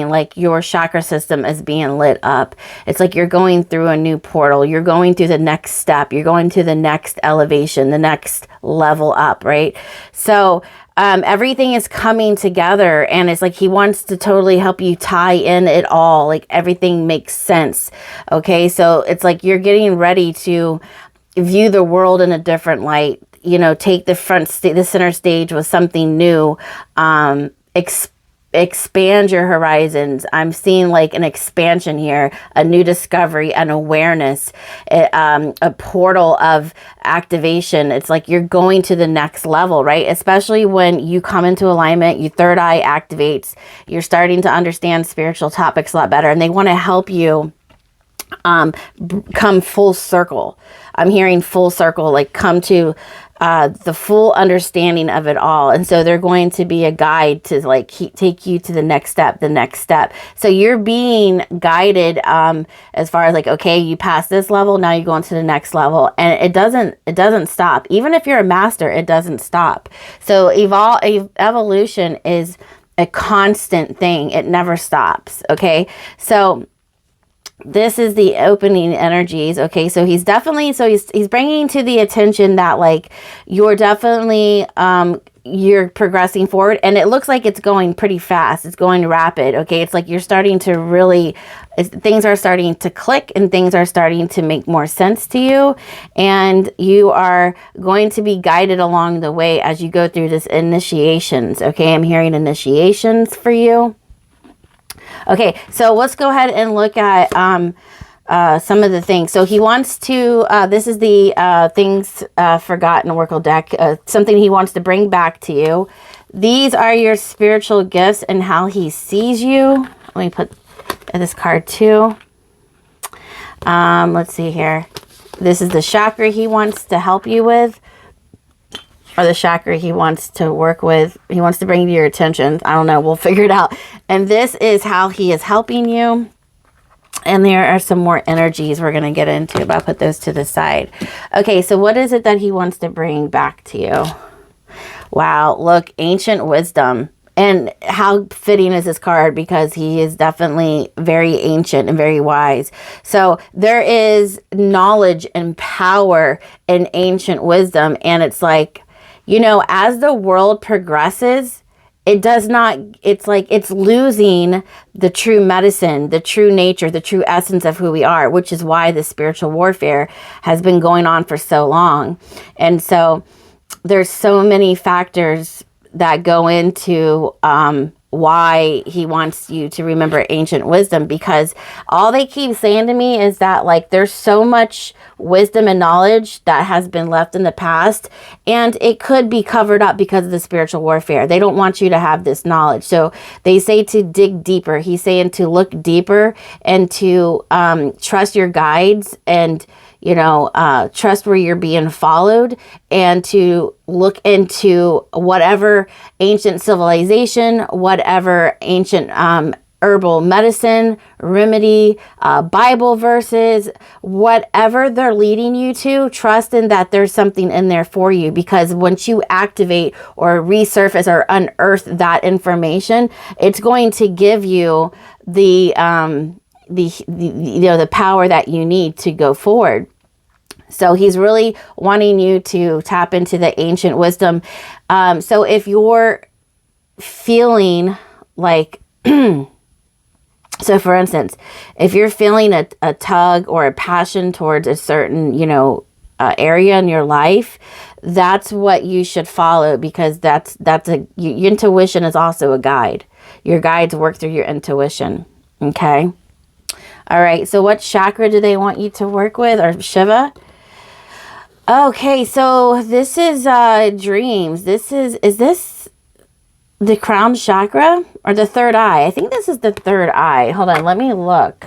like your chakra system is being lit up. It's like you're going through a new portal. You're going through the next step. You're going to the next elevation, the next level up, right? So everything is coming together, and it's like he wants to totally help you tie in it all. Like everything makes sense. Okay. So it's like you're getting ready to view the world in a different light. Take the center stage with something new, expand your horizons. I'm seeing like an expansion here, a new discovery, an awareness, a portal of activation. It's like you're going to the next level, right? Especially when you come into alignment, your third eye activates, you're starting to understand spiritual topics a lot better, and they want to help you come full circle. I'm hearing full circle, like come to the full understanding of it all. And so they're going to be a guide to like take you to the next step, the next step. So you're being guided as far as like, okay, you passed this level, now you're going to the next level. And it doesn't stop. Even if you're a master, it doesn't stop. So evolution is a constant thing. It never stops. Okay. So this is the opening energies. Okay, so he's definitely, he's bringing to the attention that like you're definitely you're progressing forward, and it looks like it's going pretty fast. It's going rapid. Okay, it's like you're starting to really, things are starting to click and things are starting to make more sense to you, and you are going to be guided along the way as you go through this initiations. Okay, I'm hearing initiations for you. Okay, so let's go ahead and look at some of the things. So he wants to, this is the Things Forgotten Oracle deck, something he wants to bring back to you. These are your spiritual gifts and how he sees you. Let me put this card too. Let's see here. This is the chakra he wants to help you with, or the chakra he wants to work with. He wants to bring to your attention. I don't know. We'll figure it out. And this is how he is helping you. And there are some more energies we're going to get into, but I'll put those to the side. Okay, so what is it that he wants to bring back to you? Wow, look, ancient wisdom. And how fitting is this card, because he is definitely very ancient and very wise. So there is knowledge and power in ancient wisdom. And it's like, you know, as the world progresses, it does not, it's like it's losing the true medicine, the true nature, the true essence of who we are, which is why the spiritual warfare has been going on for so long. And so there's so many factors that go into why he wants you to remember ancient wisdom, because all they keep saying to me is that like there's so much wisdom and knowledge that has been left in the past, and it could be covered up because of the spiritual warfare. They don't want you to have this knowledge. So they say to dig deeper. He's saying to look deeper and to trust your guides, and you know, trust where you're being followed, and to look into whatever ancient civilization, whatever ancient herbal medicine, remedy, Bible verses, whatever they're leading you to, trust in that there's something in there for you. Because once you activate or resurface or unearth that information, it's going to give you the you know, the power that you need to go forward. So he's really wanting you to tap into the ancient wisdom. So if you're feeling like, so for instance, if you're feeling a tug or a passion towards a certain, you know, area in your life, that's what you should follow, because your intuition is also a guide. Your guides work through your intuition. Okay. All right. So what chakra do they want you to work with, or Shiva? Okay. So this is dreams. Is this the crown chakra or the third eye? I think this is the third eye. Hold on. Let me look.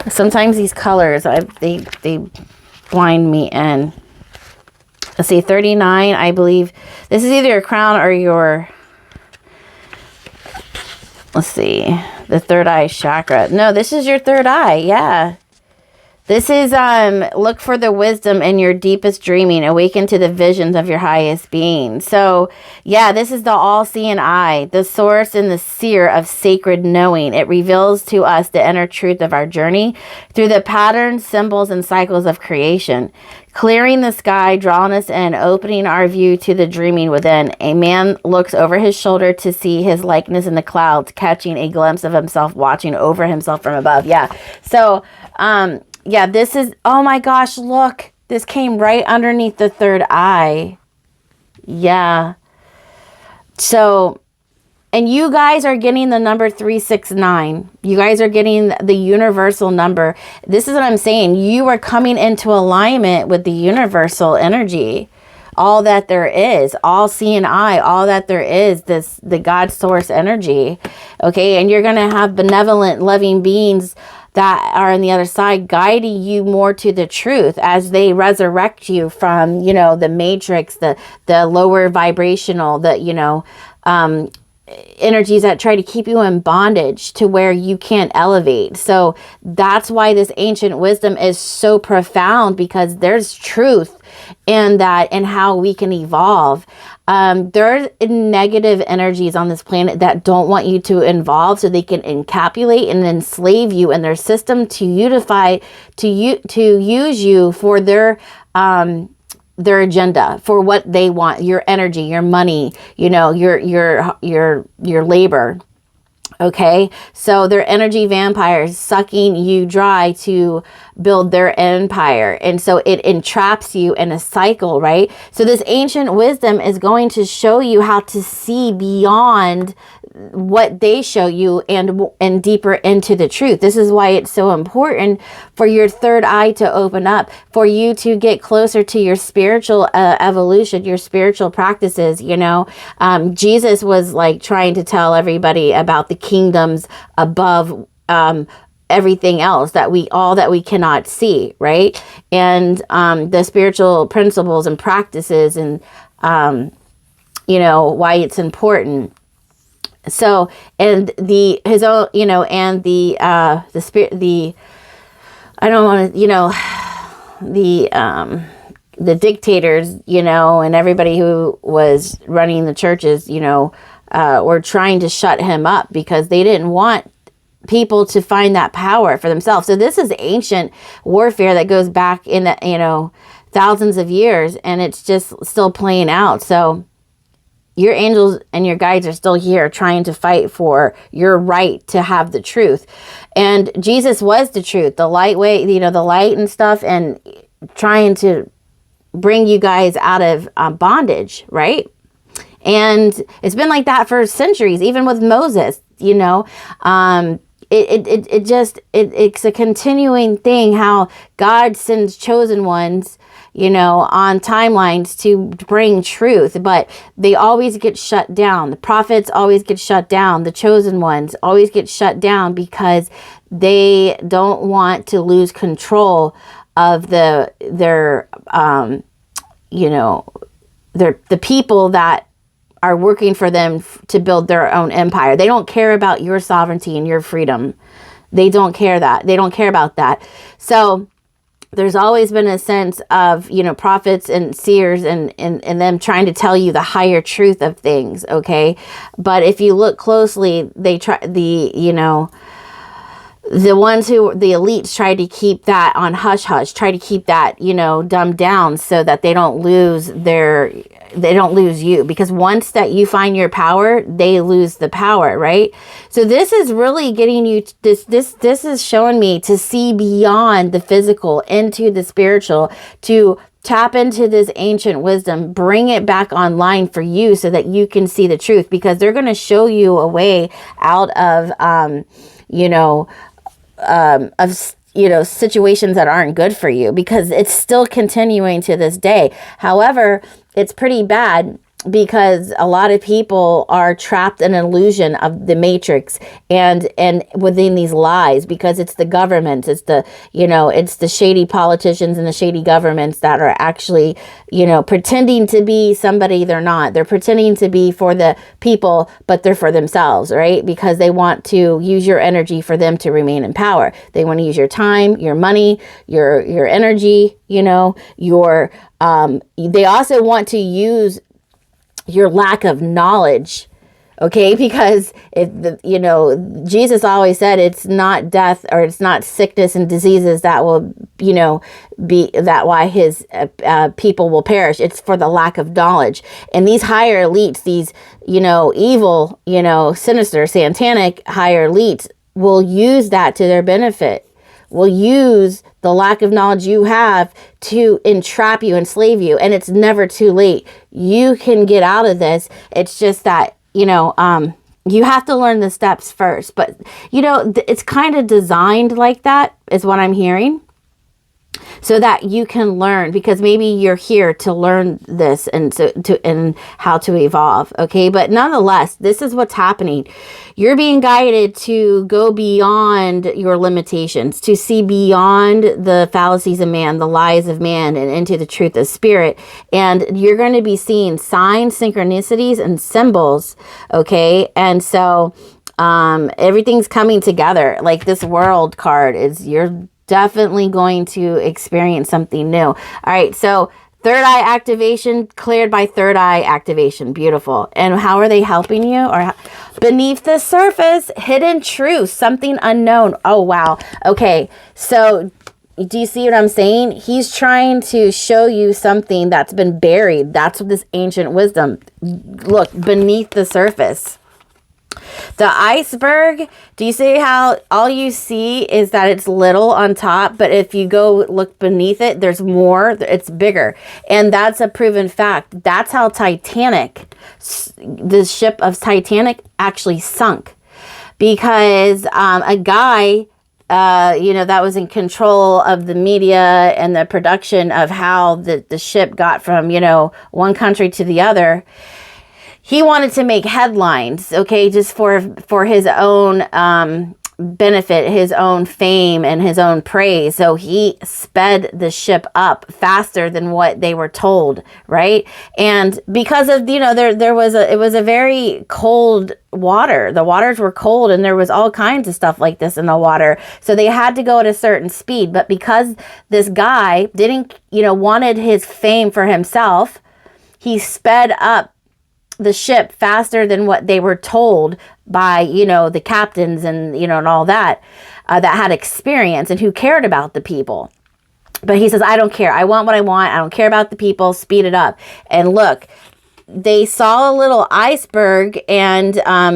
Sometimes these colors, they blind me in. Let's see, 39, I believe. This is either your crown or your, let's see, the third eye chakra. No, this is your third eye. Yeah. This is, look for the wisdom in your deepest dreaming. Awaken to the visions of your highest being. So, yeah, this is the all-seeing eye, the source and the seer of sacred knowing. It reveals to us the inner truth of our journey through the patterns, symbols, and cycles of creation. Clearing the sky, drawing us in, opening our view to the dreaming within. A man looks over his shoulder to see his likeness in the clouds, catching a glimpse of himself, watching over himself from above. Yeah. So, yeah, this is, oh my gosh, look, this came right underneath the third eye. Yeah. So And you guys are getting the number 369. You guys are getting the universal number. This is what I'm saying. You are coming into alignment with the universal energy. All that there is, all seeing eye, all that there is, the God source energy. Okay. And you're going to have benevolent, loving beings that are on the other side guiding you more to the truth as they resurrect you from, you know, the matrix, the lower vibrational, energies that try to keep you in bondage to where you can't elevate. So that's why this ancient wisdom is so profound, because there's truth in that and how we can evolve. There are negative energies on this planet that don't want you to evolve, so they can encapsulate and enslave you in their system to use you for their agenda, for what they want, your energy, your money, you know, your labor. Okay, so they're energy vampires sucking you dry to build their empire. And so it entraps you in a cycle, right? So this ancient wisdom is going to show you how to see beyond what they show you and deeper into the truth. This is why it's so important for your third eye to open up, for you to get closer to your spiritual evolution, your spiritual practices. You know, Jesus was like trying to tell everybody about the kingdoms above everything else that we cannot see, right? And the spiritual principles and practices, and you know, why it's important. So, and his own, you know, and the spirit, I don't want to, you know, the dictators, you know, and everybody who was running the churches, you know, were trying to shut him up because they didn't want people to find that power for themselves. So this is ancient warfare that goes back in, you know, thousands of years, and it's just still playing out. So your angels and your guides are still here trying to fight for your right to have the truth. And Jesus was the truth, the light way, you know, the light and stuff, and trying to bring you guys out of bondage, right? And it's been like that for centuries, even with Moses, you know. It's a continuing thing how God sends chosen ones, you know, on timelines to bring truth, but they always get shut down. The prophets always get shut down. The chosen ones always get shut down because they don't want to lose control of the people that are working for them to build their own empire. They don't care about your sovereignty and your freedom. They don't care that. They don't care about that. So there's always been a sense of, you know, prophets and seers and them trying to tell you the higher truth of things. Okay. But if you look closely, they try the ones who, the elites, try to keep that on hush hush, try to keep that, you know, dumbed down so that they don't lose you, because once that you find your power, they lose the power, right? So this is really getting you, this is showing me to see beyond the physical into the spiritual, to tap into this ancient wisdom, bring it back online for you so that you can see the truth, because they're going to show you a way out of, situations that aren't good for you, because it's still continuing to this day. However, it's pretty bad because a lot of people are trapped in an illusion of the matrix and within these lies, because it's the government, it's the shady politicians and the shady governments that are actually, you know, pretending to be somebody they're not. They're pretending to be for the people, but they're for themselves, right? Because they want to use your energy for them to remain in power. They want to use your time, your money, your energy, you know, they also want to use your lack of knowledge, okay? Because Jesus always said it's not death or it's not sickness and diseases that will, you know, be that why his people will perish. It's for the lack of knowledge. And these higher elites, these, you know, evil, you know, sinister, satanic higher elites will use that to their benefit, will use the lack of knowledge you have to entrap you, enslave you. And it's never too late. You can get out of this. It's just that, you You have to learn the steps first, but you know, it's kind of designed like that is what I'm hearing, so that you can learn, because maybe you're here to learn this and and how to evolve. Okay. But nonetheless, this is what's happening. You're being guided to go beyond your limitations, to see beyond the fallacies of man, the lies of man, and into the truth of spirit. And you're going to be seeing signs, synchronicities, and symbols. Okay. And so, everything's coming together. Like this world card is, you're definitely going to experience something new. All right, so third eye activation cleared by third eye activation. Beautiful. And how are they helping you? Or beneath the surface, hidden truth, something unknown. Oh, wow. Okay, so do you see what I'm saying? He's trying to show you something that's been buried. That's what this ancient wisdom. Look, beneath the surface. The iceberg, do you see how all you see is that it's little on top, but if you go look beneath it, there's more, it's bigger. And that's a proven fact. That's how Titanic, the ship of Titanic actually sunk, because a guy, you know, that was in control of the media and the production of how the ship got from, you know, one country to the other. He wanted to make headlines, okay, just for his own benefit, his own fame, and his own praise. So he sped the ship up faster than what they were told, right? And because of, you know, it was a very cold water. The waters were cold, and there was all kinds of stuff like this in the water. So they had to go at a certain speed. But because this guy didn't, you know, wanted his fame for himself, he sped up the ship faster than what they were told by, you know, the captains and, you know, and all that, that had experience and who cared about the people. But he says, I don't care. I want what I want. I don't care about the people. Speed it up. And look, they saw a little iceberg, and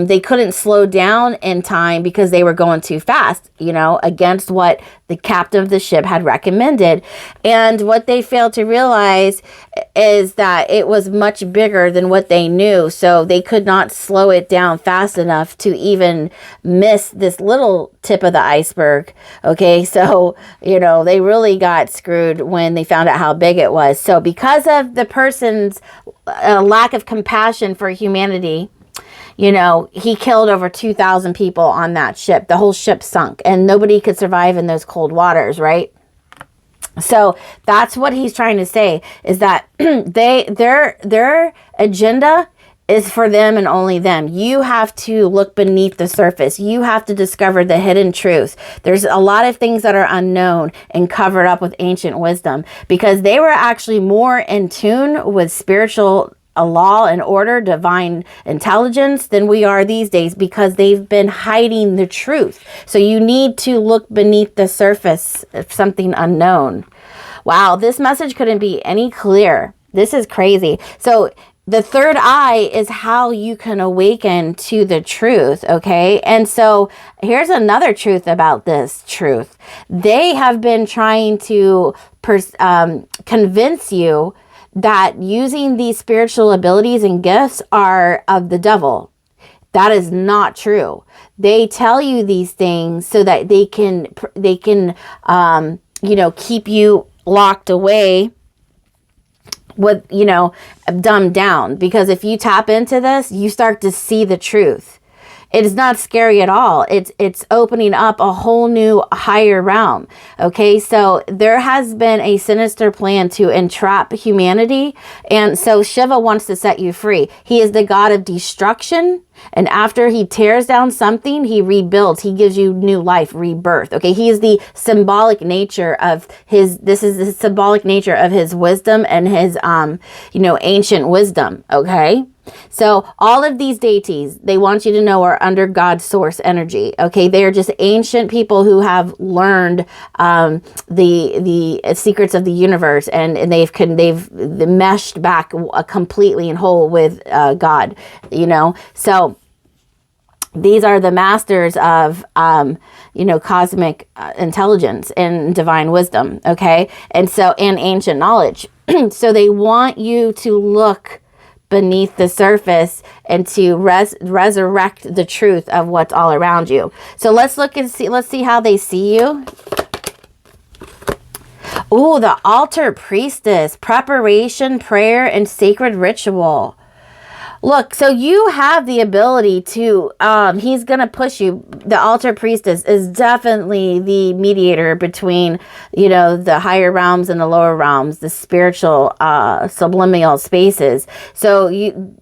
they couldn't slow down in time because they were going too fast, you know, against what the captain of the ship had recommended. And what they failed to realize is that it was much bigger than what they knew. So they could not slow it down fast enough to even miss this little tip of the iceberg. Okay, so, you know, they really got screwed when they found out how big it was. So because of the person's lack of compassion for humanity, you know, he killed over 2,000 people on that ship. The whole ship sunk, and nobody could survive in those cold waters, right? So that's what he's trying to say, is that their agenda is for them and only them. You have to look beneath the surface. You have to discover the hidden truth. There's a lot of things that are unknown and covered up with ancient wisdom, because they were actually more in tune with spiritual law and order, divine intelligence, than we are these days, because they've been hiding the truth. So you need to look beneath the surface of something unknown. Wow, this message couldn't be any clearer. This is crazy. So the third eye is how you can awaken to the truth, okay? And so here's another truth about this truth. They have been trying to convince you that using these spiritual abilities and gifts are of the devil. That is not true. They tell you these things so that they can you know, keep you locked away with, you know, dumbed down. Because if you tap into this, you start to see the truth. It is not scary at all. It's opening up a whole new higher realm. Okay, so there has been a sinister plan to entrap humanity. And so Shiva wants to set you free. He is the god of destruction. And after he tears down something, he rebuilds. He gives you new life, rebirth. Okay, he is the symbolic nature of this is the symbolic nature of his wisdom and his, you know, ancient wisdom. Okay. So all of these deities, they want you to know, are under God's source energy. Okay, they are just ancient people who have learned the secrets of the universe, and they've meshed back completely and whole with God. You know, so these are the masters of you know, cosmic intelligence and divine wisdom. Okay, and so, and ancient knowledge. So they want you to look beneath the surface and to resurrect the truth of what's all around you. So let's look and see. Let's see how they see you. Oh, the altar priestess, preparation, prayer, and sacred ritual. Look, so you have the ability to, he's going to push you. The altar priestess is definitely the mediator between, you know, the higher realms and the lower realms, the spiritual, subliminal spaces. So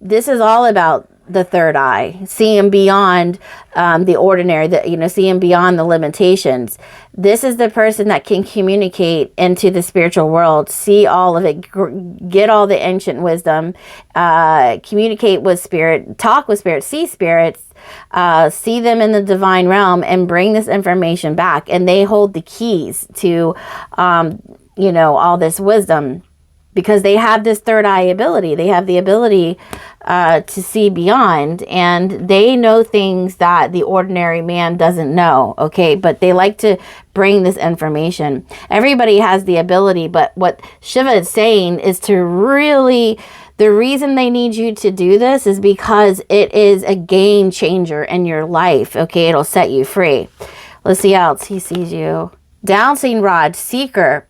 this is all about the third eye, seeing beyond the ordinary, seeing beyond the limitations. This is the person that can communicate into the spiritual world, see all of it, get all the ancient wisdom, communicate with spirit, talk with spirit, see spirits, see them in the divine realm, and bring this information back. And they hold the keys to, all this wisdom, because they have this third eye ability. They have the ability to see beyond, and they know things that the ordinary man doesn't know, okay? But they like to bring this information. Everybody has the ability, but what Shiva is saying is to really, the reason they need you to do this is because it is a game changer in your life, okay? It'll set you free. Let's see how else he sees you. Dowsing rod, seeker.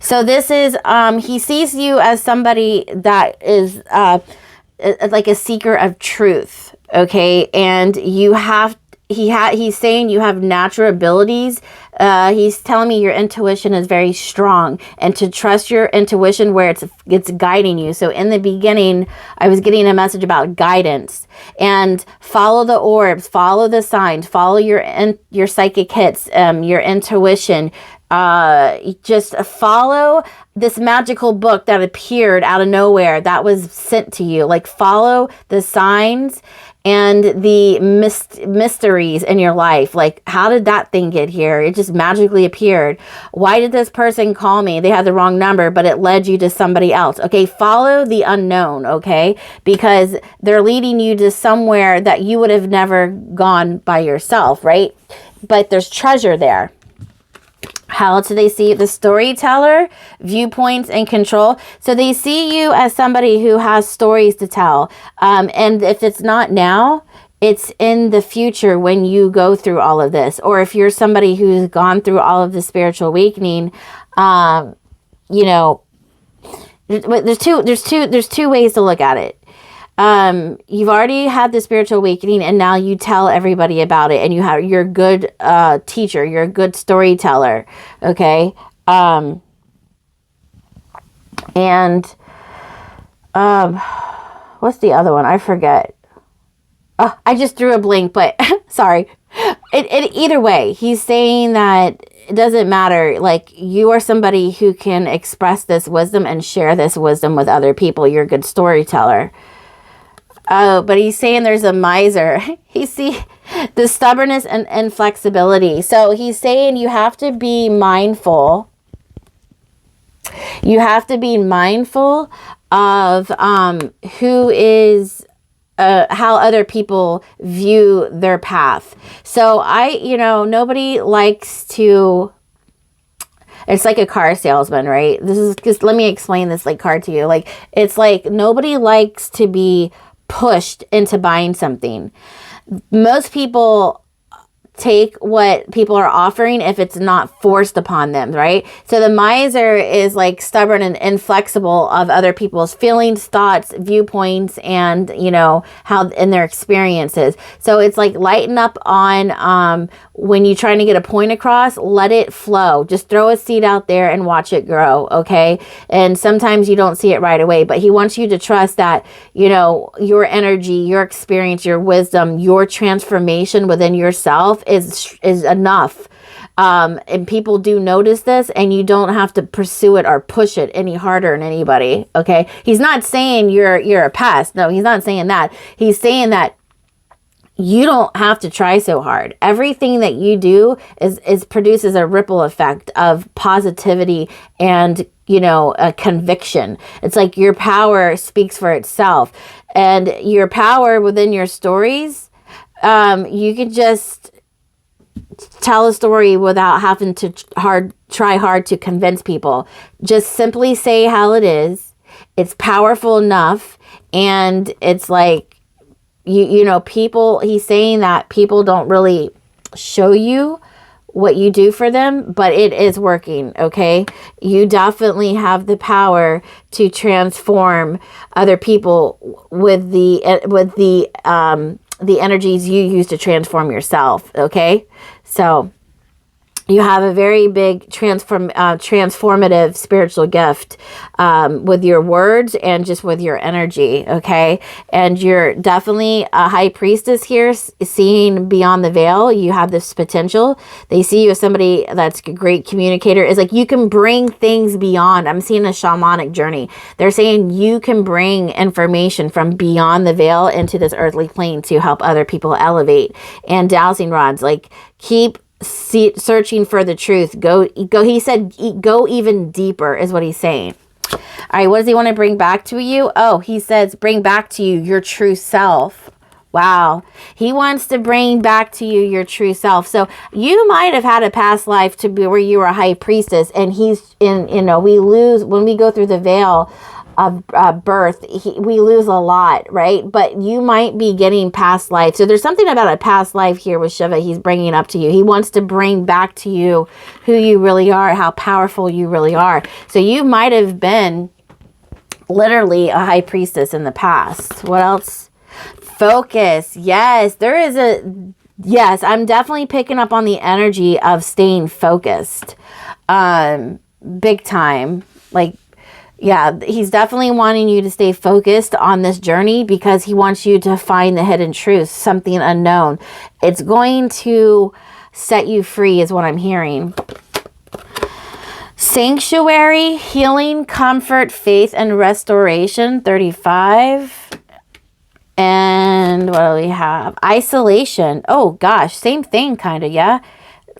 So this is, he sees you as somebody that is like a seeker of truth, okay? And you have, he's saying you have natural abilities. He's telling me your intuition is very strong, and to trust your intuition where it's guiding you. So in the beginning, I was getting a message about guidance, and follow the orbs, follow the signs, follow your psychic hits, your intuition. Just follow this magical book that appeared out of nowhere that was sent to you. Like, follow the signs and the mysteries in your life. Like, how did that thing get here? It just magically appeared. Why did this person call me? They had the wrong number, but it led you to somebody else. Okay, follow the unknown, okay? Because they're leading you to somewhere that you would have never gone by yourself, right? But there's treasure there. How else do they see the storyteller, viewpoints, and control? So they see you as somebody who has stories to tell. And if it's not now, it's in the future when you go through all of this. Or if you're somebody who's gone through all of the spiritual awakening, there's two ways to look at it. You've already had the spiritual awakening, and now you tell everybody about it, and you're a good teacher, you're a good storyteller, okay? What's the other one? I forget. I just threw a blank, but sorry. Either way, he's saying that it doesn't matter. Like, you are somebody who can express this wisdom and share this wisdom with other people. You're a good storyteller. Oh, but he's saying there's a miser. He see the stubbornness and inflexibility. So he's saying you have to be mindful. You have to be mindful of who is, how other people view their path. So nobody likes to, it's like a car salesman, right? This is just, let me explain this like card to you. Like, it's like nobody likes to be pushed into buying something. Most people take what people are offering if it's not forced upon them, right? So the miser is like stubborn and inflexible of other people's feelings, thoughts, viewpoints, and how in their experiences. So it's like lighten up on when you're trying to get a point across, let it flow. Just throw a seed out there and watch it grow, okay? And sometimes you don't see it right away, but he wants you to trust that, your energy, your experience, your wisdom, your transformation within yourself is enough. And people do notice this, and you don't have to pursue it or push it any harder than anybody, okay? He's not saying you're a pest. No, he's not saying that. He's saying that you don't have to try so hard. Everything that you do is produces a ripple effect of positivity and, a conviction. It's like your power speaks for itself, and your power within your stories, you can just tell a story without having to try hard to convince people. Just simply say how it is. it's powerful enough, and it's like, you know, people, he's saying that people don't really show you what you do for them, but it is working. Okay, you definitely have the power to transform other people with the energies you use to transform yourself. Okay, so you have a very big transformative spiritual gift with your words and just with your energy, okay? And you're definitely a high priestess here, seeing beyond the veil. You have this potential. They see you as somebody that's a great communicator. It's like you can bring things beyond. I'm seeing a shamanic journey. They're saying you can bring information from beyond the veil into this earthly plane to help other people elevate. And dowsing rods, like, keep searching for the truth. Go. He said, go even deeper is what he's saying. All right. What does he want to bring back to you? Oh, he says, bring back to you your true self. Wow. He wants to bring back to you your true self. So you might have had a past life to be where you were a high priestess, and he's in, you know, we lose when we go through the veil of birth, we lose a lot, right? But you might be getting past life. So there's something about a past life here with Shiva he's bringing up to you. He wants to bring back to you who you really are, how powerful you really are. So you might have been literally a high priestess in the past. What else? Focus. Yes, there is a... Yes, I'm definitely picking up on the energy of staying focused. Big time. Like, yeah, he's definitely wanting you to stay focused on this journey because he wants you to find the hidden truth, something unknown. It's going to set you free is what I'm hearing. Sanctuary, healing, comfort, faith, and restoration, 35. And what do we have? Isolation. Oh, gosh, same thing, kind of, yeah.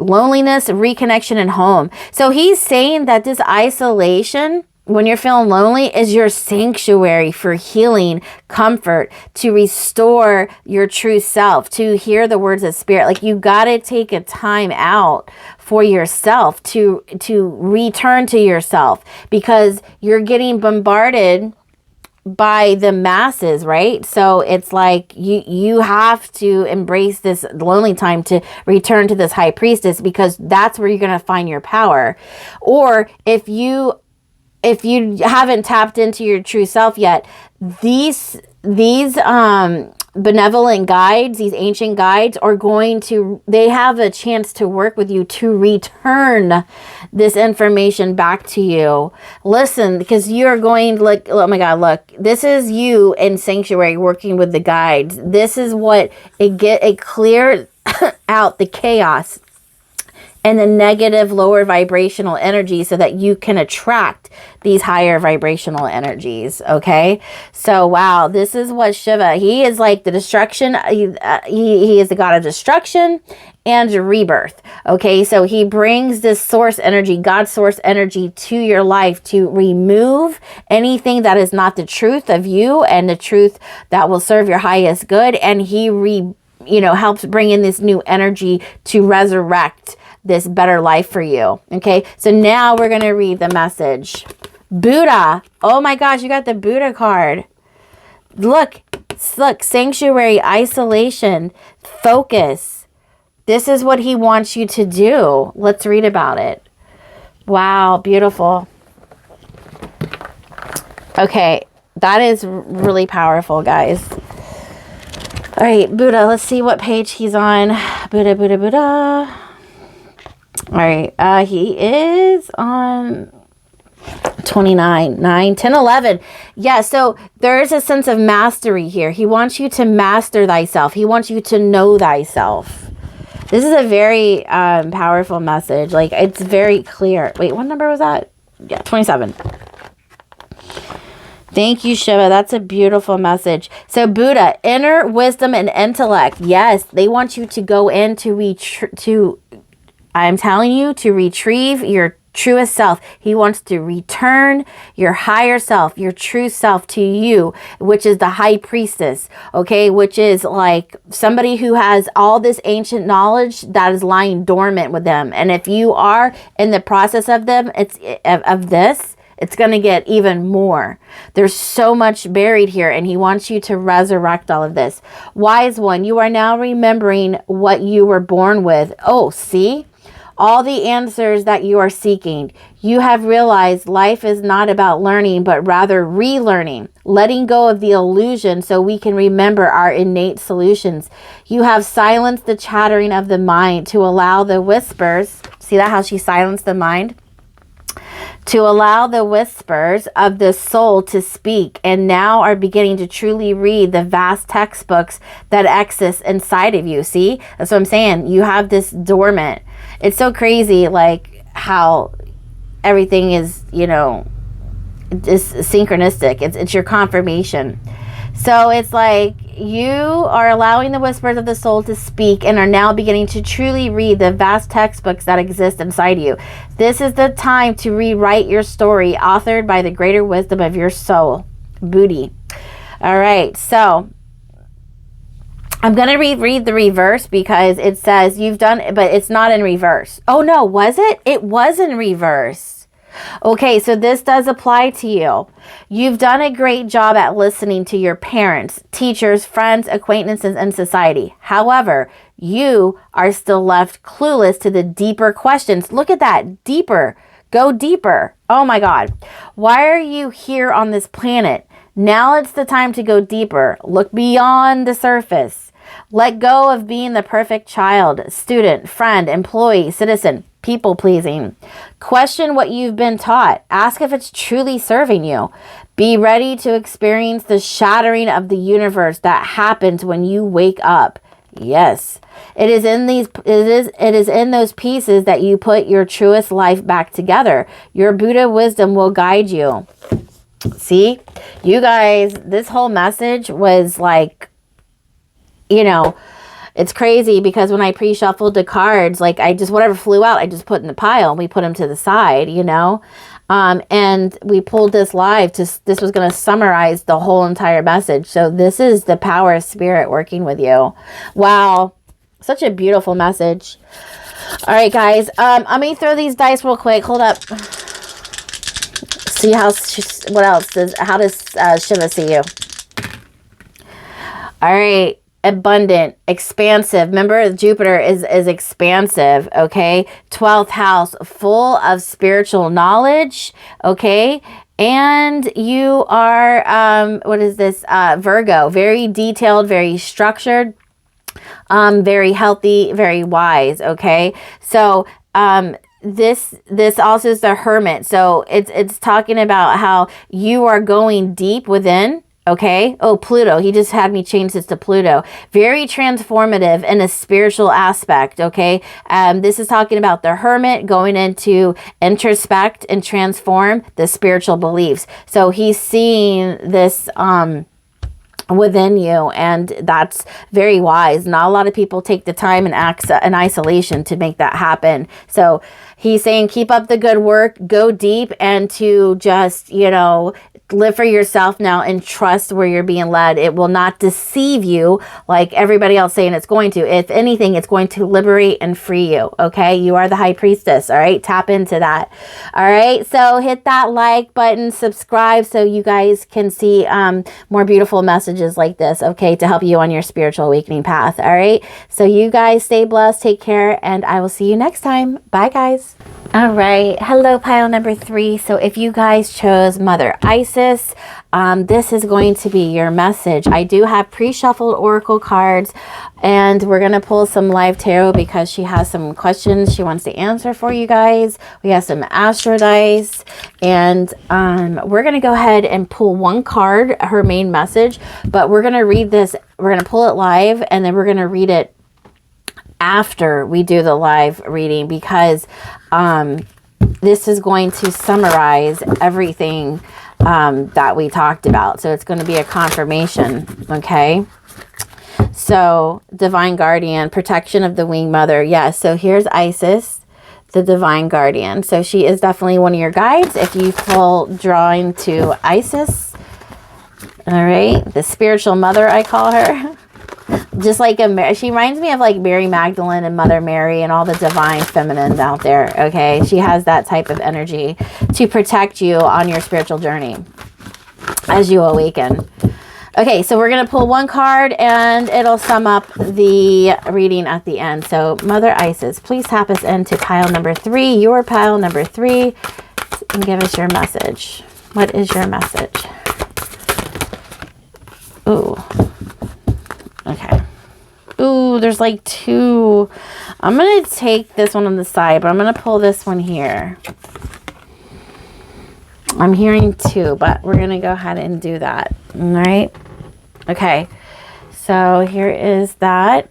Loneliness, reconnection, and home. So he's saying that this isolation, when you're feeling lonely, is your sanctuary for healing, comfort, to restore your true self, to hear the words of spirit. Like, you got to take a time out for yourself to return to yourself, because you're getting bombarded by the masses, right? So it's like you have to embrace this lonely time to return to this high priestess, because that's where you're going to find your power. Or if you haven't tapped into your true self yet, these benevolent guides, these ancient guides they have a chance to work with you to return this information back to you. Listen, because you're going to look, oh my God, look, this is you in sanctuary working with the guides. This is what it clears out the chaos and the negative, lower vibrational energy so that you can attract these higher vibrational energies. Okay. So, wow, this is what Shiva, he is like the destruction. He is the god of destruction and rebirth. Okay. So he brings this source energy, God's source energy, to your life to remove anything that is not the truth of you and the truth that will serve your highest good. And he helps bring in this new energy to resurrect this better life for you. Okay, so now we're going to read the message. Buddha. Oh my gosh, you got the Buddha card. Look, sanctuary, isolation, focus. This is what he wants you to do. Let's read about it. Wow, beautiful. Okay, that is really powerful, guys. All right, Buddha, let's see what page he's on. Buddha. All right, he is on 29, 9, 10, 11. Yeah, so there is a sense of mastery here. He wants you to master thyself. He wants you to know thyself. This is a very powerful message. Like, it's very clear. Wait, what number was that? Yeah, 27. Thank you, Shiva. That's a beautiful message. So Buddha, inner wisdom and intellect. Yes, they want you to go in I'm telling you, to retrieve your truest self. He wants to return your higher self, your true self to you, which is the high priestess, okay? Which is like somebody who has all this ancient knowledge that is lying dormant with them. And if you are in the process of this, It's going to get even more. There's so much buried here, and he wants you to resurrect all of this. Wise one, you are now remembering what you were born with. Oh, see? All the answers that you are seeking. You have realized life is not about learning, but rather relearning, letting go of the illusion so we can remember our innate solutions. You have silenced the chattering of the mind to allow the whispers. See that, how she silenced the mind? To allow the whispers of the soul to speak, and now are beginning to truly read the vast textbooks that exist inside of you. See, that's what I'm saying. You have this dormant. It's so crazy, like how everything is, you know, it's synchronistic. It's your confirmation. So it's like you are allowing the whispers of the soul to speak and are now beginning to truly read the vast textbooks that exist inside you. This is the time to rewrite your story, authored by the greater wisdom of your soul. Booty. All right, so I'm going to reread the reverse because it says you've done, but it's not in reverse. Oh no, was it? It was in reverse. Okay, so this does apply to you. You've done a great job at listening to your parents, teachers, friends, acquaintances, and society. However, you are still left clueless to the deeper questions. Look at that, deeper. Go deeper. Oh my God. Why are you here on this planet? Now it's the time to go deeper. Look beyond the surface. Let go of being the perfect child, student, friend, employee, citizen, people pleasing. Question what you've been taught. Ask if it's truly serving you. Be ready to experience the shattering of the universe that happens when you wake up. Yes. It is in those pieces that you put your truest life back together. Your Buddha wisdom will guide you. See, you guys, this whole message was like, you know, it's crazy because when I pre-shuffled the cards, like I just, whatever flew out, I just put in the pile and we put them to the side, you know, and we pulled this live to, this was going to summarize the whole entire message. So this is the power of spirit working with you. Wow. Such a beautiful message. All right, guys. Let me throw these dice real quick. Hold up. See how, what else does, how does Shiva see you? All right. Abundant, expansive. Remember, Jupiter is expansive, okay? 12th house, full of spiritual knowledge, okay? And you are, what is this? Virgo, very detailed, very structured, very healthy, very wise, okay? So, this also is the Hermit. So it's talking about how you are going deep within. Okay. Oh, Pluto. He just had me change this to Pluto. Very transformative in a spiritual aspect. Okay. This is talking about the Hermit going into introspect and transform the spiritual beliefs. So he's seeing this, within you, and that's very wise. Not a lot of people take the time and act in isolation to make that happen. So he's saying keep up the good work, go deep, and to just, you know, live for yourself now and trust where you're being led. It will not deceive you like everybody else saying it's going to. If anything, it's going to liberate and free you. Okay. You are the high priestess. All right. Tap into that. All right. So hit that like button, subscribe so you guys can see more beautiful messages like this. Okay. To help you on your spiritual awakening path. All right. So you guys stay blessed, take care, and I will see you next time. Bye guys. All right. Hello, pile number 3. So if you guys chose Mother Isis, this is going to be your message. I do have pre-shuffled oracle cards, and we're going to pull some live tarot because she has some questions she wants to answer for you guys. We have some astro dice, and we're going to go ahead and pull one card, her main message, but we're going to read this. We're going to pull it live, and then we're going to read it after we do the live reading because this is going to summarize everything that we talked about. So it's going to be a confirmation. Okay. So divine guardian, protection of the winged mother. Yes. So here's Isis, the divine guardian. So she is definitely one of your guides. If you pull drawing to Isis. All right. The spiritual mother, I call her. Just like she reminds me of like Mary Magdalene and Mother Mary and all the divine feminines out there. Okay, she has that type of energy to protect you on your spiritual journey as you awaken. Okay, so we're going to pull one card and it'll sum up the reading at the end. So Mother Isis, please tap us into pile number 3, your pile number 3, and give us your message. What is your message? Ooh. Okay. Ooh, there's like 2. I'm going to take this one on the side, but I'm going to pull this one here. I'm hearing 2, but we're going to go ahead and do that. All right. Okay. So here is that.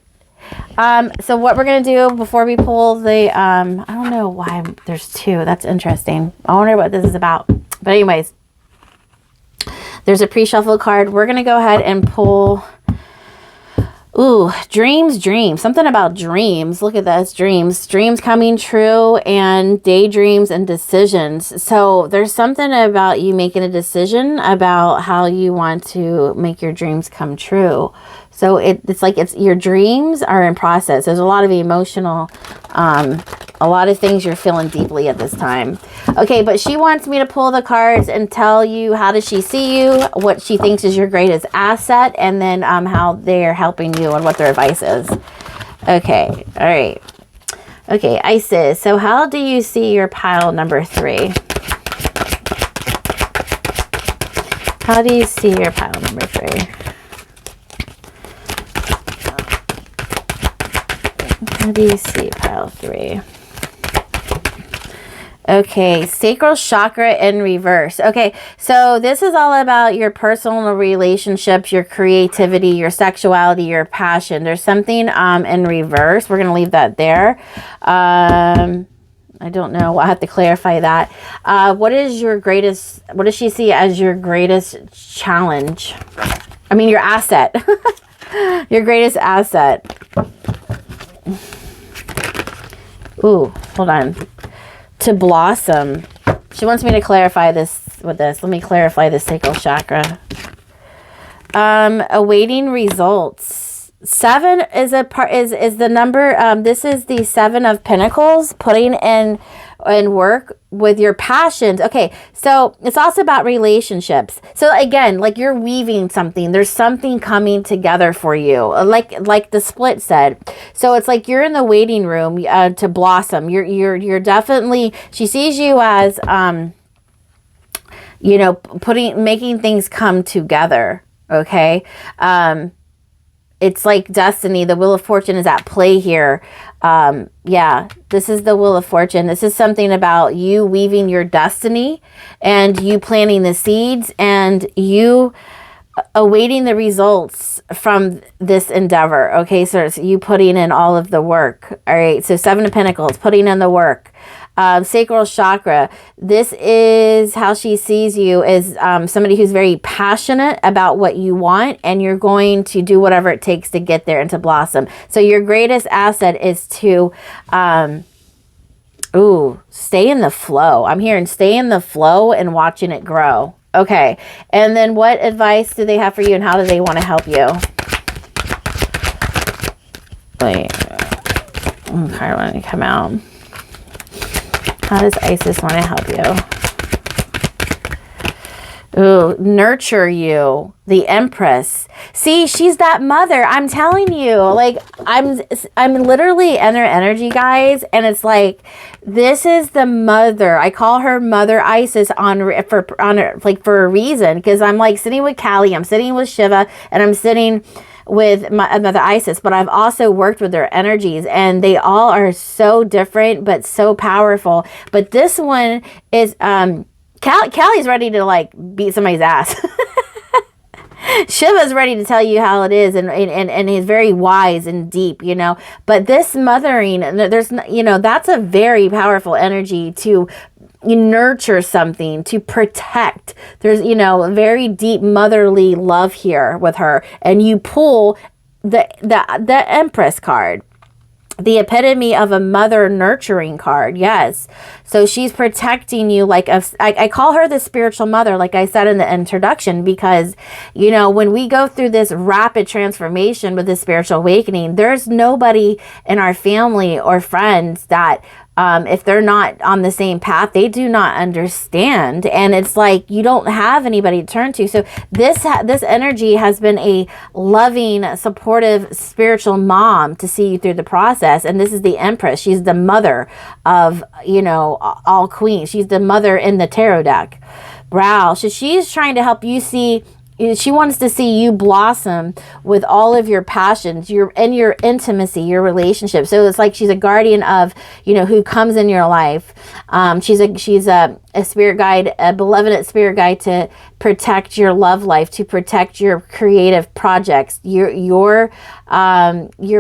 So what we're going to do before we pull the, I don't know why there's 2. That's interesting. I wonder what this is about. But anyways, there's a pre-shuffle card. We're going to go ahead and pull, ooh, dreams. Something about dreams. Look at this, dreams coming true, and daydreams and decisions. So there's something about you making a decision about how you want to make your dreams come true. So it's like your dreams are in process. There's a lot of emotional, a lot of things you're feeling deeply at this time. Okay, but she wants me to pull the cards and tell you how does she see you, what she thinks is your greatest asset, and then how they're helping you and what their advice is. Okay, all right. Okay, Isis, so how do you see your pile number 3? How do you see your pile number 3? How do you see pile 3? Okay, sacral chakra in reverse. Okay, so this is all about your personal relationships, your creativity, your sexuality, your passion. There's something in reverse. We're going to leave that there. I don't know. I'll have to clarify that. What does she see as your greatest challenge? I mean, your asset. Your greatest asset. Ooh, hold on. To blossom. She wants me to clarify this with this. Let me clarify the sacral chakra. Awaiting results. 7 is the number. This is the 7 of Pentacles, putting in work with your passions. Okay, so it's also about relationships. So again, like you're weaving something. There's something coming together for you, like the split said. So it's like you're in the waiting room to blossom. You're definitely. She sees you as making things come together. Okay. It's like destiny. The Wheel of Fortune is at play here. Yeah, this is the Wheel of Fortune. This is something about you weaving your destiny and you planting the seeds and you awaiting the results from this endeavor. Okay, so it's you putting in all of the work. All right, so 7 of Pentacles, putting in the work. Sacral chakra. This is how she sees you as somebody who's very passionate about what you want, and you're going to do whatever it takes to get there and to blossom. So your greatest asset is to stay in the flow. I'm hearing stay in the flow and watching it grow. Okay, and then what advice do they have for you, and how do they want to help you? Wait, okay, let me come out. How does Isis want to help you? Ooh, nurture you. The Empress. See, she's that mother. I'm telling you, like, I'm literally in her energy, guys. And it's like, this is the mother. I call her Mother Isis for a reason. Because I'm like sitting with Kali, I'm sitting with Shiva, and I'm sitting with my Mother Isis, but I've also worked with their energies, and they all are so different but so powerful. But this one is Kali's ready to like beat somebody's ass. Shiva's ready to tell you how it is, and he's very wise and deep, you know. But this mothering, there's, you know, that's a very powerful energy to nurture something, to protect. There's, you know, a very deep motherly love here with her, and you pull the Empress card. the epitome of a mother nurturing card. Yes. So she's protecting you like I call her the spiritual mother, like I said in the introduction, because, you know, when we go through this rapid transformation with this spiritual awakening, there's nobody in our family or friends that if they're not on the same path, they do not understand. And it's like you don't have anybody to turn to. So this energy has been a loving, supportive, spiritual mom to see you through the process. And this is the Empress. She's the mother of, you know, all queens. She's the mother in the tarot deck. Wow. So she's trying to help you see. She wants to see you blossom with all of your passions, your intimacy, your relationship. So it's like she's a guardian of, you know, who comes in your life. She's a spirit guide, a benevolent spirit guide to protect your love life, to protect your creative projects, your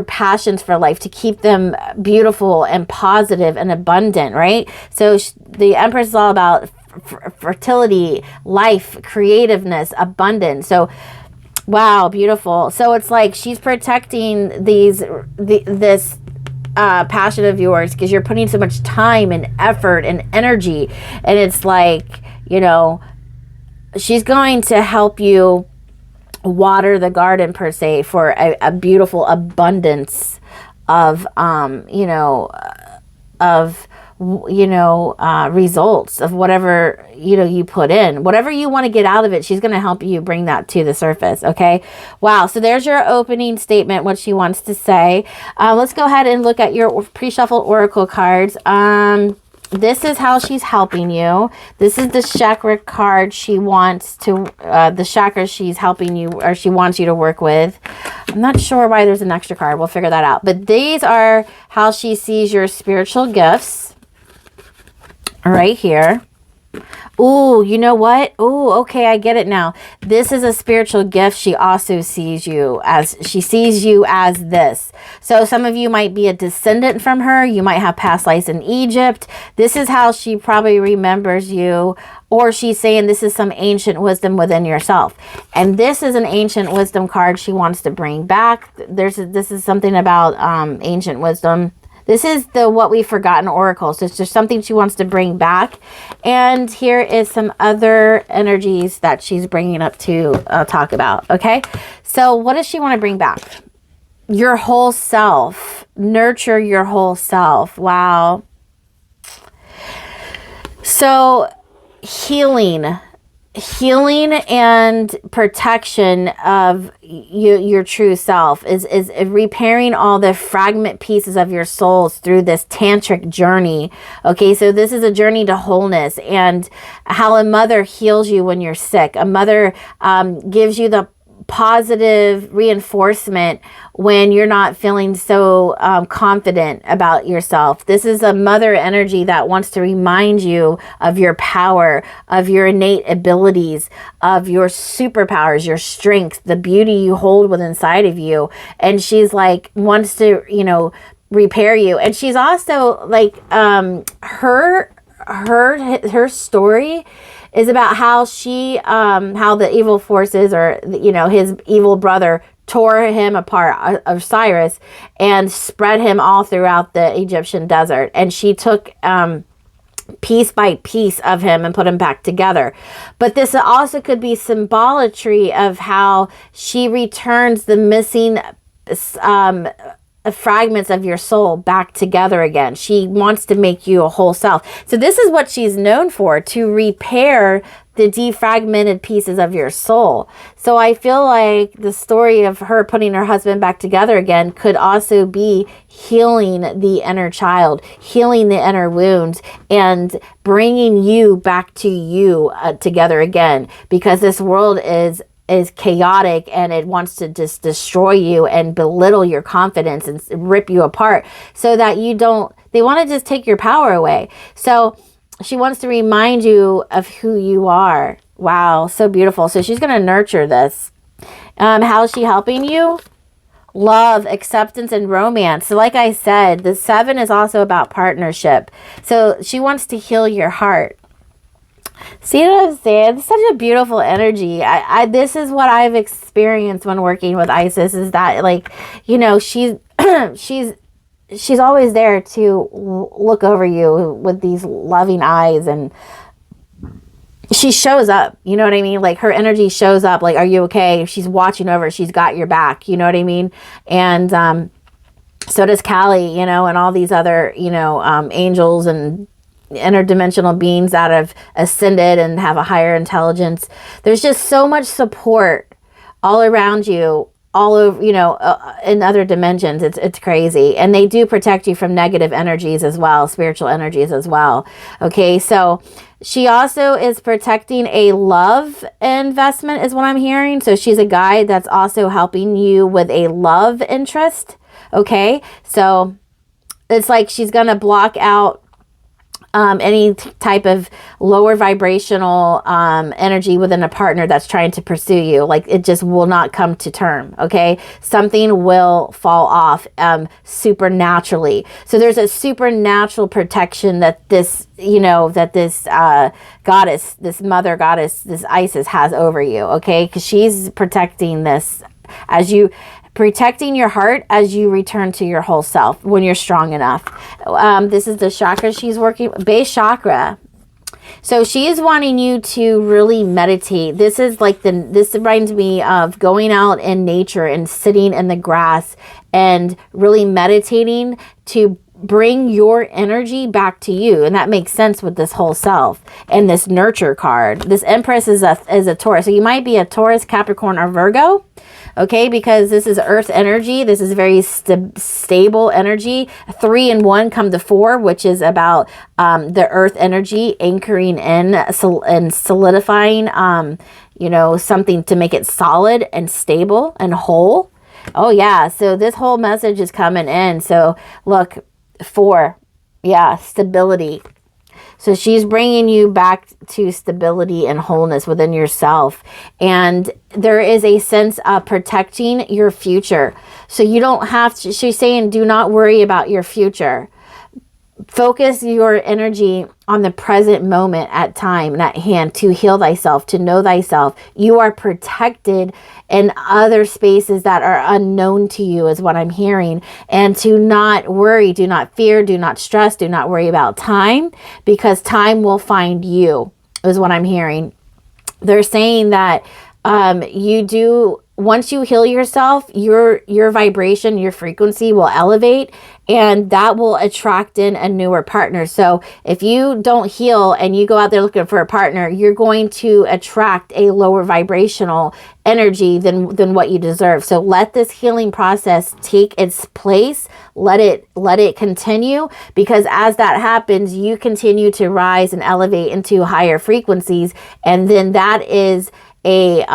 passions for life, to keep them beautiful and positive and abundant, right? So the Empress is all about fertility, life, creativeness, abundance. So, wow, beautiful. So it's like she's protecting this passion of yours because you're putting so much time and effort and energy. And it's like, you know, she's going to help you water the garden per se for a beautiful abundance of, results of whatever, you put in, whatever you want to get out of it. She's going to help you bring that to the surface. Okay. Wow. So there's your opening statement, what she wants to say. Let's go ahead and look at your pre-shuffled oracle cards. This is how she's helping you. This is the chakra card she wants to, the chakras she's helping you, or she wants you to work with. I'm not sure why there's an extra card. We'll figure that out. But these are how she sees your spiritual gifts. Right here. Ooh, you know what? Ooh, okay, I get it now. This is a spiritual gift. She also sees you as this. So some of you might be a descendant from her. You might have past lives in Egypt. This is how she probably remembers you, or she's saying this is some ancient wisdom within yourself. And this is an ancient wisdom card she wants to bring back. This is something about ancient wisdom. This is the What We've Forgotten Oracle. So it's just something she wants to bring back. And here is some other energies that she's bringing up to talk about. Okay. So what does she want to bring back? Your whole self. Nurture your whole self. Wow. So healing and protection of your true self is repairing all the fragment pieces of your souls through this tantric journey. Okay, so this is a journey to wholeness, and how a mother heals you when you're sick. A mother gives you the positive reinforcement when you're not feeling so confident about yourself. This is a mother energy that wants to remind you of your power, of your innate abilities, of your superpowers, your strength, the beauty you hold within inside of you. And she's like, wants to, repair you. And she's also like, her story is about how how the evil forces, or, his evil brother, tore him apart, Osiris, and spread him all throughout the Egyptian desert. And she took piece by piece of him and put him back together. But this also could be symbolatry of how she returns the missing fragments of your soul back together again. She wants to make you a whole self. So this is what she's known for, to repair the defragmented pieces of your soul. So I feel like the story of her putting her husband back together again could also be healing the inner child, healing the inner wounds, and bringing you back to you together again, because this world is chaotic, and it wants to just destroy you and belittle your confidence and rip you apart, so that they want to just take your power away. So she wants to remind you of who you are. Wow, so beautiful. So she's going to nurture this. How is she helping you? Love, acceptance, and romance. So like I said, the 7 is also about partnership. So she wants to heal your heart. See what I'm saying? It's such a beautiful energy. This is what I've experienced when working with Isis, is that, like, she's she's always there to look over you with these loving eyes, and she shows up, you know what I mean? Like her energy shows up, like, are you okay? She's watching over, she's got your back, you know what I mean? And so does Callie, you know, and all these other, you know, angels and interdimensional beings that have ascended and have a higher intelligence. There's just so much support all around you, all over, you know, in other dimensions. It's crazy. And they do protect you from negative energies as well, spiritual energies as well. Okay, so she also is protecting a love investment is what I'm hearing. So she's a guide that's also helping you with a love interest. Okay, so it's like she's going to block out any type of lower vibrational energy within a partner that's trying to pursue you. Like it just will not come to term. Okay, something will fall off supernaturally. So there's a supernatural protection that this, you know, that this goddess, this mother goddess, this Isis has over you. Okay, because she's protecting this as you. Protecting your heart as you return to your whole self when you're strong enough. This is the chakra she's working, base chakra. So she is wanting you to really meditate. This is like this reminds me of going out in nature and sitting in the grass and really meditating to bring your energy back to you. And that makes sense with this whole self and this nurture card. This Empress is a Taurus. So you might be a Taurus, Capricorn, or Virgo. Okay, because this is earth energy. This is very stable energy. 3 and 1 come to 4, which is about the earth energy anchoring in and solidifying, you know, something to make it solid and stable and whole. Oh, yeah. So this whole message is coming in. So look, 4. Yeah, stability. So she's bringing you back to stability and wholeness within yourself. And there is a sense of protecting your future. So you don't have to, she's saying, do not worry about your future. Focus your energy on the present moment at time and at hand to heal thyself, to know thyself. You are protected in other spaces that are unknown to you is what I'm hearing. And to not worry, do not fear, do not stress, do not worry about time, because time will find you is what I'm hearing. They're saying that once you heal yourself, your vibration, your frequency will elevate, and that will attract in a newer partner. So if you don't heal and you go out there looking for a partner, you're going to attract a lower vibrational energy than what you deserve. So let this healing process take its place. Let it continue, because as that happens, you continue to rise and elevate into higher frequencies, and then that is a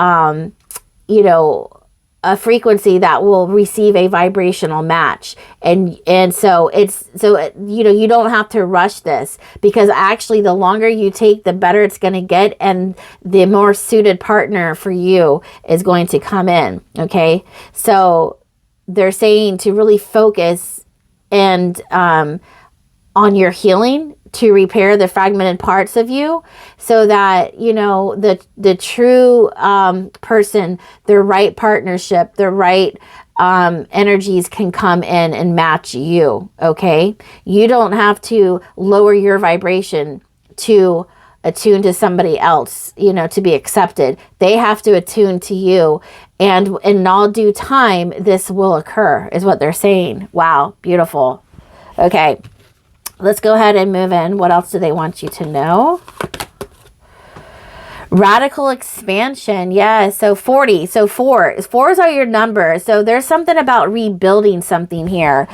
a frequency that will receive a vibrational match. And so you don't have to rush this, because actually the longer you take, the better it's going to get, and the more suited partner for you is going to come in. Okay. So they're saying to really focus and on your healing, to repair the fragmented parts of you, so that, you know, the true person, the right partnership, the right energies can come in and match you. Okay. You don't have to lower your vibration to attune to somebody else, you know, to be accepted. They have to attune to you, and in all due time, this will occur, is what they're saying. Wow. Beautiful. Okay. Let's go ahead and move in. What else do they want you to know? Radical expansion. Yeah. So 40. So 4s are your numbers. So there's something about rebuilding something here.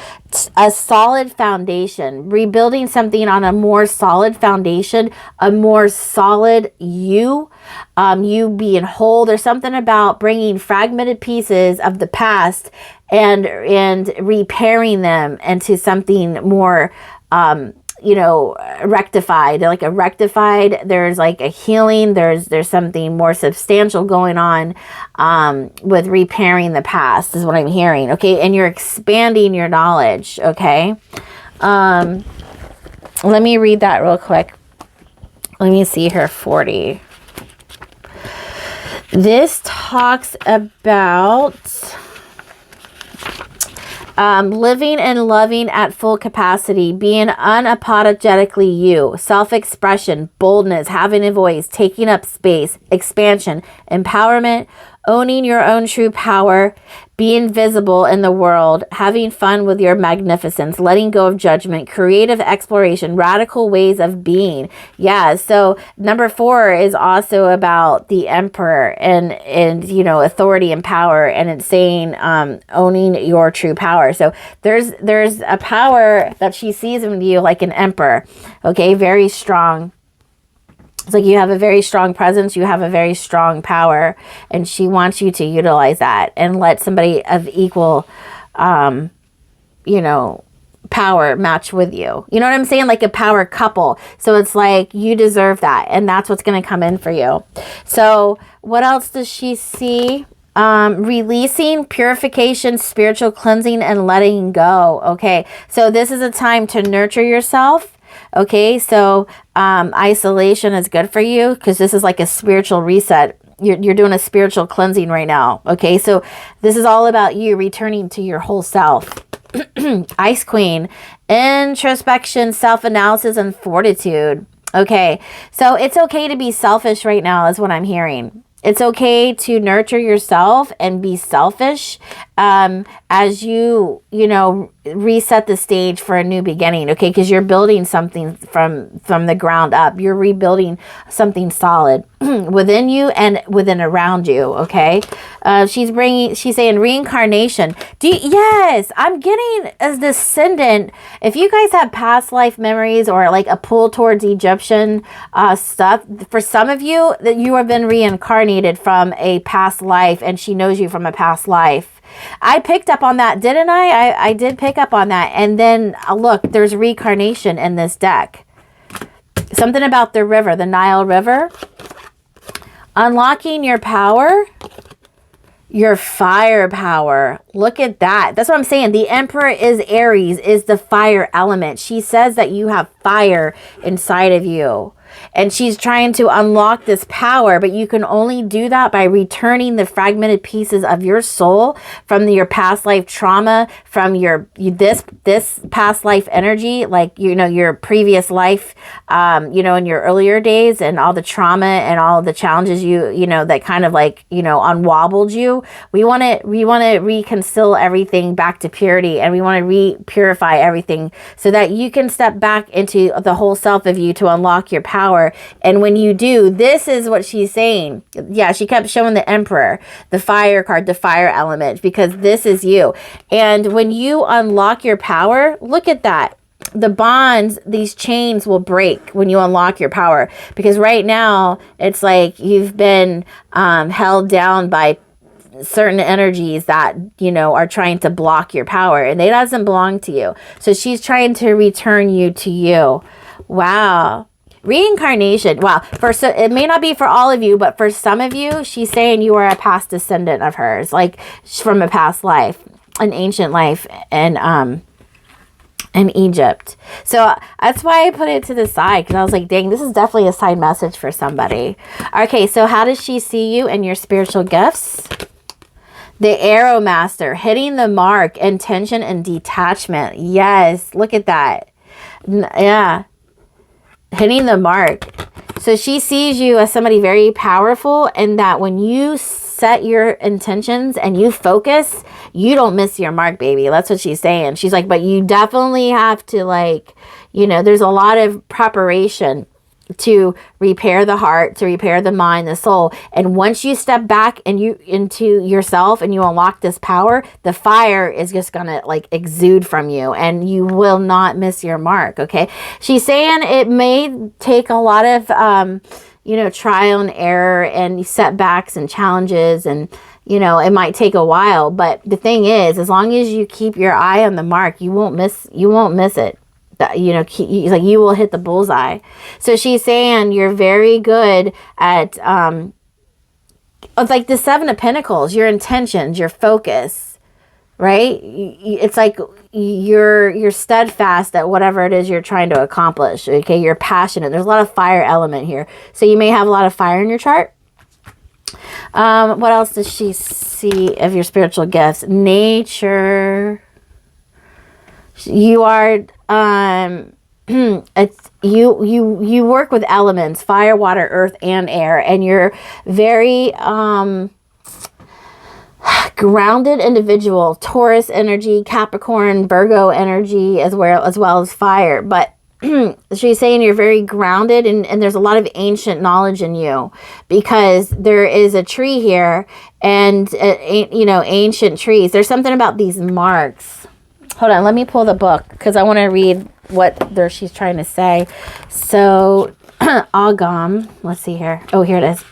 A solid foundation. Rebuilding something on a more solid foundation. A more solid you. You being whole. There's something about bringing fragmented pieces of the past and repairing them into something more rectified, like a rectified, there's like a healing, there's something more substantial going on with repairing the past is what I'm hearing. Okay. And you're expanding your knowledge. Okay. Let me read that real quick. Let me see here. 40. This talks about Living and loving at full capacity, being unapologetically you, self-expression, boldness, having a voice, taking up space, expansion, empowerment, owning your own true power, being visible in the world, having fun with your magnificence, letting go of judgment, creative exploration, radical ways of being. Yeah, so number 4 is also about the emperor and you know, authority and power, and it's saying owning your true power. So there's a power that she sees in you like an emperor, okay, very strong. It's like you have a very strong presence, you have a very strong power, and she wants you to utilize that and let somebody of equal, you know, power match with you. You know what I'm saying? Like a power couple. So it's like you deserve that, and that's what's going to come in for you. So what else does she see? Releasing, purification, spiritual cleansing, and letting go. Okay, so this is a time to nurture yourself. Okay, so isolation is good for you because this is like a spiritual reset. You're doing a spiritual cleansing right now. Okay, so this is all about you returning to your whole self. Ice Queen, introspection, self-analysis, and fortitude. Okay, so it's okay to be selfish right now is what I'm hearing. It's okay to nurture yourself and be selfish as you know, reset the stage for a new beginning, okay? Because you're building something from the ground up. You're rebuilding something solid within you and within around you, okay? She's saying reincarnation. Yes, I'm getting a descendant. If you guys have past life memories or like a pull towards Egyptian stuff, for some of you, that you have been reincarnated from a past life, and she knows you from a past life. I picked up on that, didn't I? I did pick up on that. And then look, there's reincarnation in this deck. Something about the river, the Nile River. Unlocking your power, your fire power. Look at that. That's what I'm saying. The Emperor is Aries, is the fire element. She says that you have fire inside of you. And she's trying to unlock this power, but you can only do that by returning the fragmented pieces of your soul from your past life trauma, from this past life energy, like, you know, your previous life, you know, in your earlier days, and all the trauma and all the challenges you know, that kind of like, you know, unwobbled you. We want to reconcile everything back to purity, and we want to purify everything so that you can step back into the whole self of you to unlock your power. And when you do, this is what she's saying. Yeah, she kept showing the Emperor, the fire card, the fire element, because this is you. And when you unlock your power, look at that. The bonds, these chains will break when you unlock your power. Because right now, it's like you've been held down by certain energies that, you know, are trying to block your power. And it doesn't belong to you. So she's trying to return you to you. Wow. Reincarnation. Wow. It may not be for all of you, but for some of you, she's saying you are a past descendant of hers, like from a past life, an ancient life, and in Egypt. So that's why I put it to the side, because I was like, dang, this is definitely a side message for somebody. Okay, so how does she see you and your spiritual gifts? The Arrow Master, hitting the mark, intention and detachment. Yes, look at that. Yeah. Hitting the mark. So she sees you as somebody very powerful, and that when you set your intentions and you focus, you don't miss your mark, baby. That's what she's saying. She's like, but you definitely have to, like, you know, there's a lot of preparation to repair the heart, to repair the mind, the soul. And once you step back and you into yourself and you unlock this power, the fire is just gonna like exude from you, and you will not miss your mark. Okay, she's saying it may take a lot of you know, trial and error and setbacks and challenges, and you know, it might take a while, but the thing is, as long as you keep your eye on the mark, you won't miss it. You know, like you will hit the bullseye. So she's saying you're very good at it's like the Seven of Pentacles, your intentions, your focus, right? It's like you're steadfast at whatever it is you're trying to accomplish. Okay, you're passionate. There's a lot of fire element here, so you may have a lot of fire in your chart. What else does she see of your spiritual gifts? Nature. You are, it's, you work with elements, fire, water, earth, and air, and you're very, grounded individual, Taurus energy, Capricorn, Virgo energy, as well as fire. But she's saying you're very grounded, and there's a lot of ancient knowledge in you, because there is a tree here, and you know, ancient trees. There's something about these marks. Hold on, let me pull the book, because I want to read what she's trying to say. So Agam, let's see here. Oh, here it is.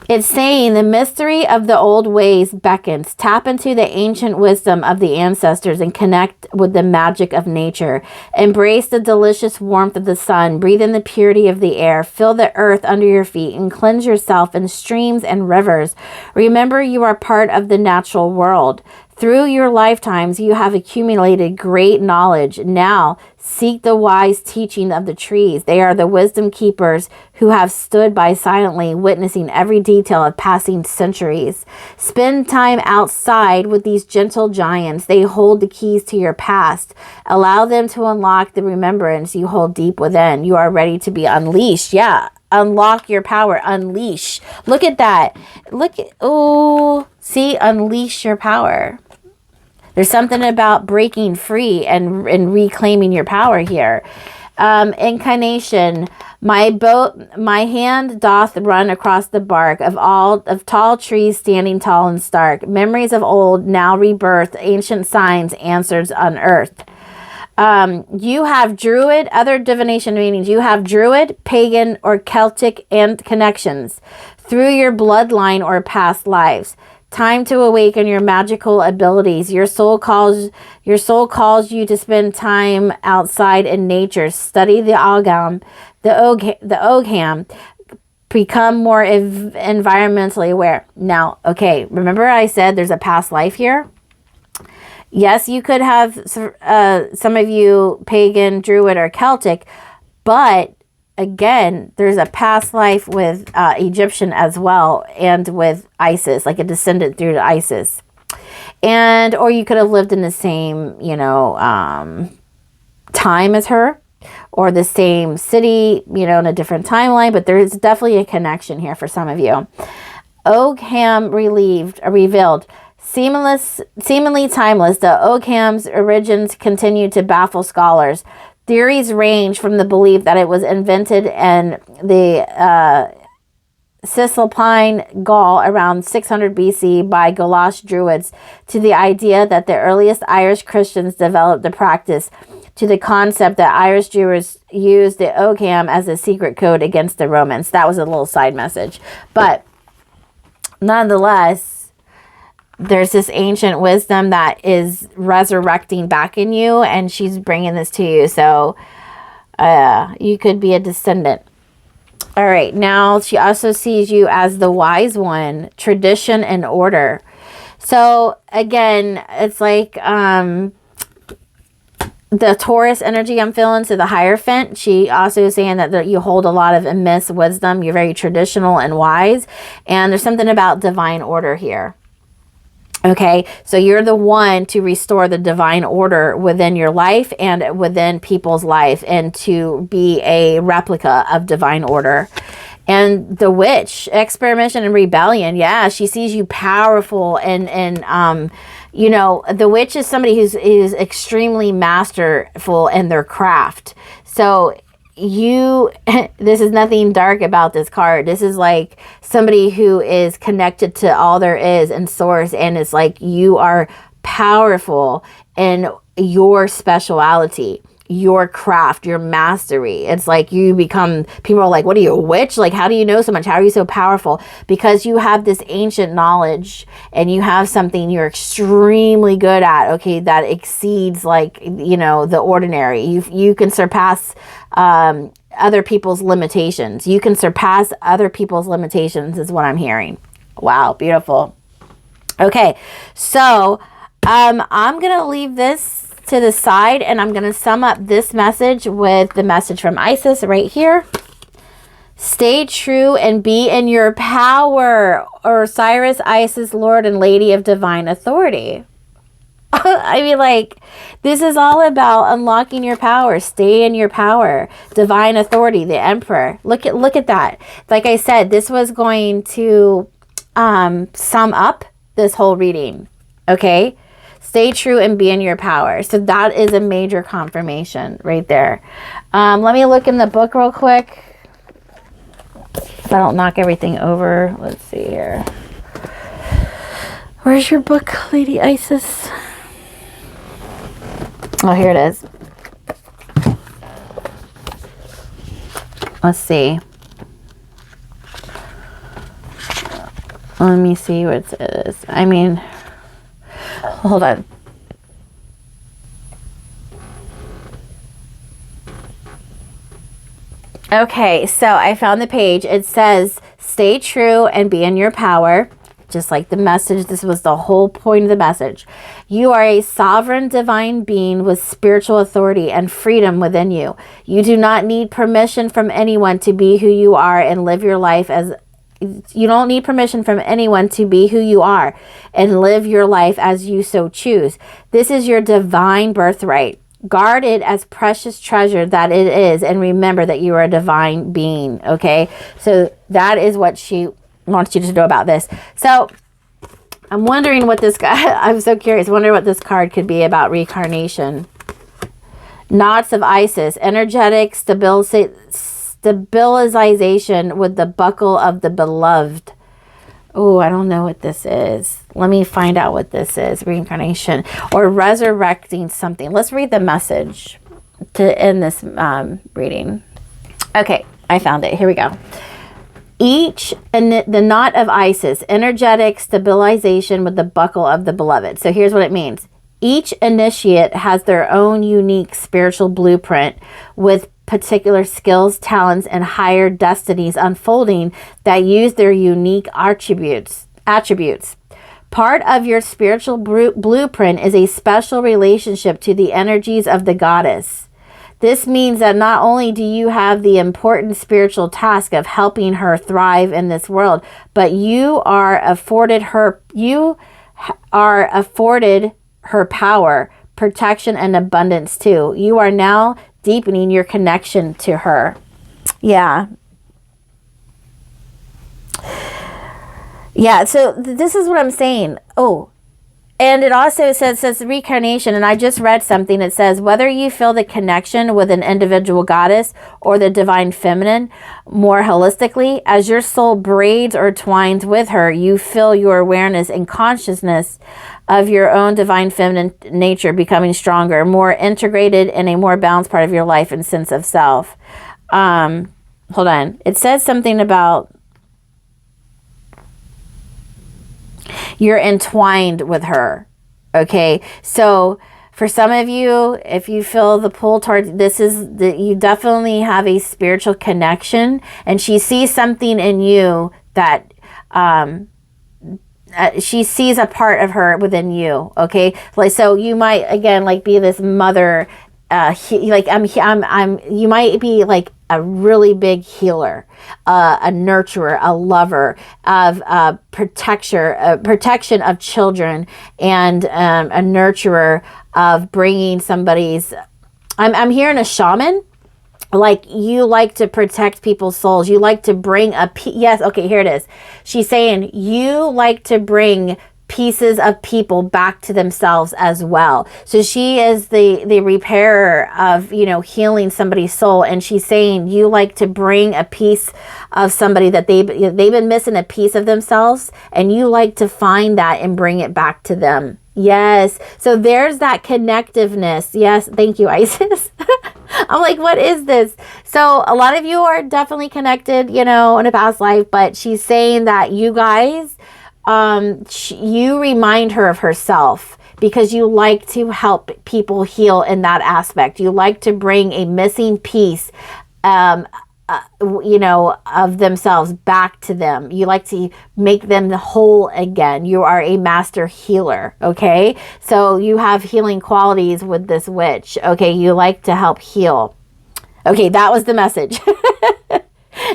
It's saying the mystery of the old ways beckons. Tap into the ancient wisdom of the ancestors and connect with the magic of nature. Embrace the delicious warmth of the sun. Breathe in the purity of the air. Feel the earth under your feet and cleanse yourself in streams and rivers. Remember, you are part of the natural world. Through your lifetimes, you have accumulated great knowledge. Now, seek the wise teaching of the trees. They are the wisdom keepers who have stood by silently, witnessing every detail of passing centuries. Spend time outside with these gentle giants. They hold the keys to your past. Allow them to unlock the remembrance you hold deep within. You are ready to be unleashed. Yeah. Unlock your power. Unleash. Look at that. Look at, oh, see, unleash your power. There's something about breaking free and reclaiming your power here. Incarnation. My hand doth run across the bark of tall trees standing tall and stark. Memories of old, now rebirth, ancient signs, answers unearthed. You have Druid, other divination meanings. You have Druid, pagan, or Celtic and connections through your bloodline or past lives. Time to awaken your magical abilities. Your soul calls you to spend time outside in nature. Study the Ogham. Become more environmentally aware. Now, okay, remember I said there's a past life here? Yes, you could have some of you pagan, Druid, or Celtic, but again, there's a past life with Egyptian as well, and with Isis, like a descendant through to Isis. And, or you could have lived in the same, you know, time as her, or the same city, you know, in a different timeline, but there's definitely a connection here for some of you. Ogham revealed. Seemingly timeless, the Ogham's origins continue to baffle scholars. Theories range from the belief that it was invented in the Cisalpine Gaul around 600 BC by Gaulish Druids, to the idea that the earliest Irish Christians developed the practice, to the concept that Irish Druids used the Ogham as a secret code against the Romans. That was a little side message. But nonetheless, there's this ancient wisdom that is resurrecting back in you, and she's bringing this to you. So you could be a descendant. All right. Now she also sees you as the wise one, tradition and order. So again, it's like the Taurus energy I'm feeling, so the Hierophant. She also is saying that you hold a lot of immense wisdom. You're very traditional and wise. And there's something about divine order here. Okay, so you're the one to restore the divine order within your life and within people's life, and to be a replica of divine order. And the witch, experimentation and rebellion. Yeah, she sees you powerful, and you know, the witch is somebody who's extremely masterful in their craft. So this is nothing dark about this card. This is like somebody who is connected to all there is and source, and it's like you are powerful in your speciality, your craft, your mastery. It's like you become, people are like, what are you, a witch? Like, how do you know so much? How are you so powerful? Because you have this ancient knowledge, and you have something you're extremely good at, okay, that exceeds, like, you know, the ordinary. You can surpass other people's limitations. You can surpass other people's limitations is what I'm hearing. Wow, beautiful. Okay, so I'm going to leave this to the side, and I'm going to sum up this message with the message from Isis right here. Stay true and be in your power. Osiris, Isis, Lord and Lady of Divine Authority. I mean, like, this is all about unlocking your power. Stay in your power. Divine authority, the emperor. Look at that. Like I said, this was going to sum up this whole reading. Okay? Stay true and be in your power. So that is a major confirmation right there. Let me look in the book real quick. If I don't knock everything over. Let's see here. Where's your book, Lady Isis? Oh, here it is. Let's see. Let me see what it is. I mean, hold on. Okay, so I found the page. It says, stay true and be in your power. Just like the message, this was the whole point of the message. You are a sovereign divine being with spiritual authority and freedom within you. You do not need permission from anyone to be who you are and live your life as... You don't need permission from anyone to be who you are and live your life as you so choose. This is your divine birthright. Guard it as precious treasure that it is, and remember that you are a divine being, okay? So that is what she wants you to know about this. So I'm wondering what this guy, I'm so curious, wondering what this card could be about reincarnation. Knots of Isis, energetic stabilization with the buckle of the beloved. Oh, I don't know what this is. Let me find out what this is. Reincarnation or resurrecting something. Let's read the message to end this reading. Okay, I found it. Here we go. The knot of Isis, energetic stabilization with the buckle of the beloved. So here's what it means. Each initiate has their own unique spiritual blueprint with particular skills, talents, and higher destinies unfolding that use their unique attributes. Part of your spiritual blueprint is a special relationship to the energies of the goddess. This means that not only do you have the important spiritual task of helping her thrive in this world, but you are afforded her power, protection, and abundance too. You are now deepening your connection to her. Yeah. Yeah, so this is what I'm saying. Oh, and it also says reincarnation, and I just read something. It says, whether you feel the connection with an individual goddess or the divine feminine more holistically, as your soul braids or twines with her, you feel your awareness and consciousness of your own divine feminine nature becoming stronger, more integrated in a more balanced part of your life and sense of self. Hold on. It says something about you're entwined with her. Okay. So for some of you, if you feel the pull towards you definitely have a spiritual connection, and she sees something in you that, she sees a part of her within you. Okay. Like, so you might, again, like be this mother, you might be like a really big healer, a nurturer, a lover of protection of children, and a nurturer of bringing somebody's. I'm hearing a shaman. Like, you like to protect people's souls. You like to bring yes, okay, here it is. She's saying you like to bring pieces of people back to themselves as well. So she is the repairer of, healing somebody's soul. And she's saying you like to bring a piece of somebody that they've been missing a piece of themselves, and you like to find that and bring it back to them. Yes. So there's that connectiveness. Yes. Thank you, Isis. I'm like, what is this? So a lot of you are definitely connected, in a past life, but she's saying that you guys, you remind her of herself because you like to help people heal in that aspect. You like to bring a missing piece, of themselves back to them. You like to make them whole again. You are a master healer, okay? So you have healing qualities with this witch, okay? You like to help heal. Okay, that was the message.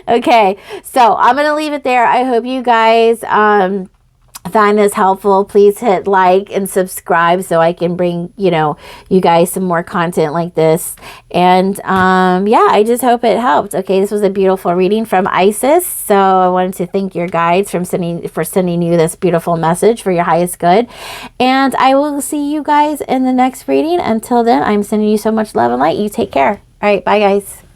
Okay, so I'm going to leave it there. I hope you guys find this helpful, please hit like and subscribe so I can bring, you know, you guys some more content like this. And yeah, I just hope it helped. Okay, this was a beautiful reading from Isis. So I wanted to thank your guides for sending you this beautiful message for your highest good. And I will see you guys in the next reading. Until then, I'm sending you so much love and light. You take care. All right, bye guys.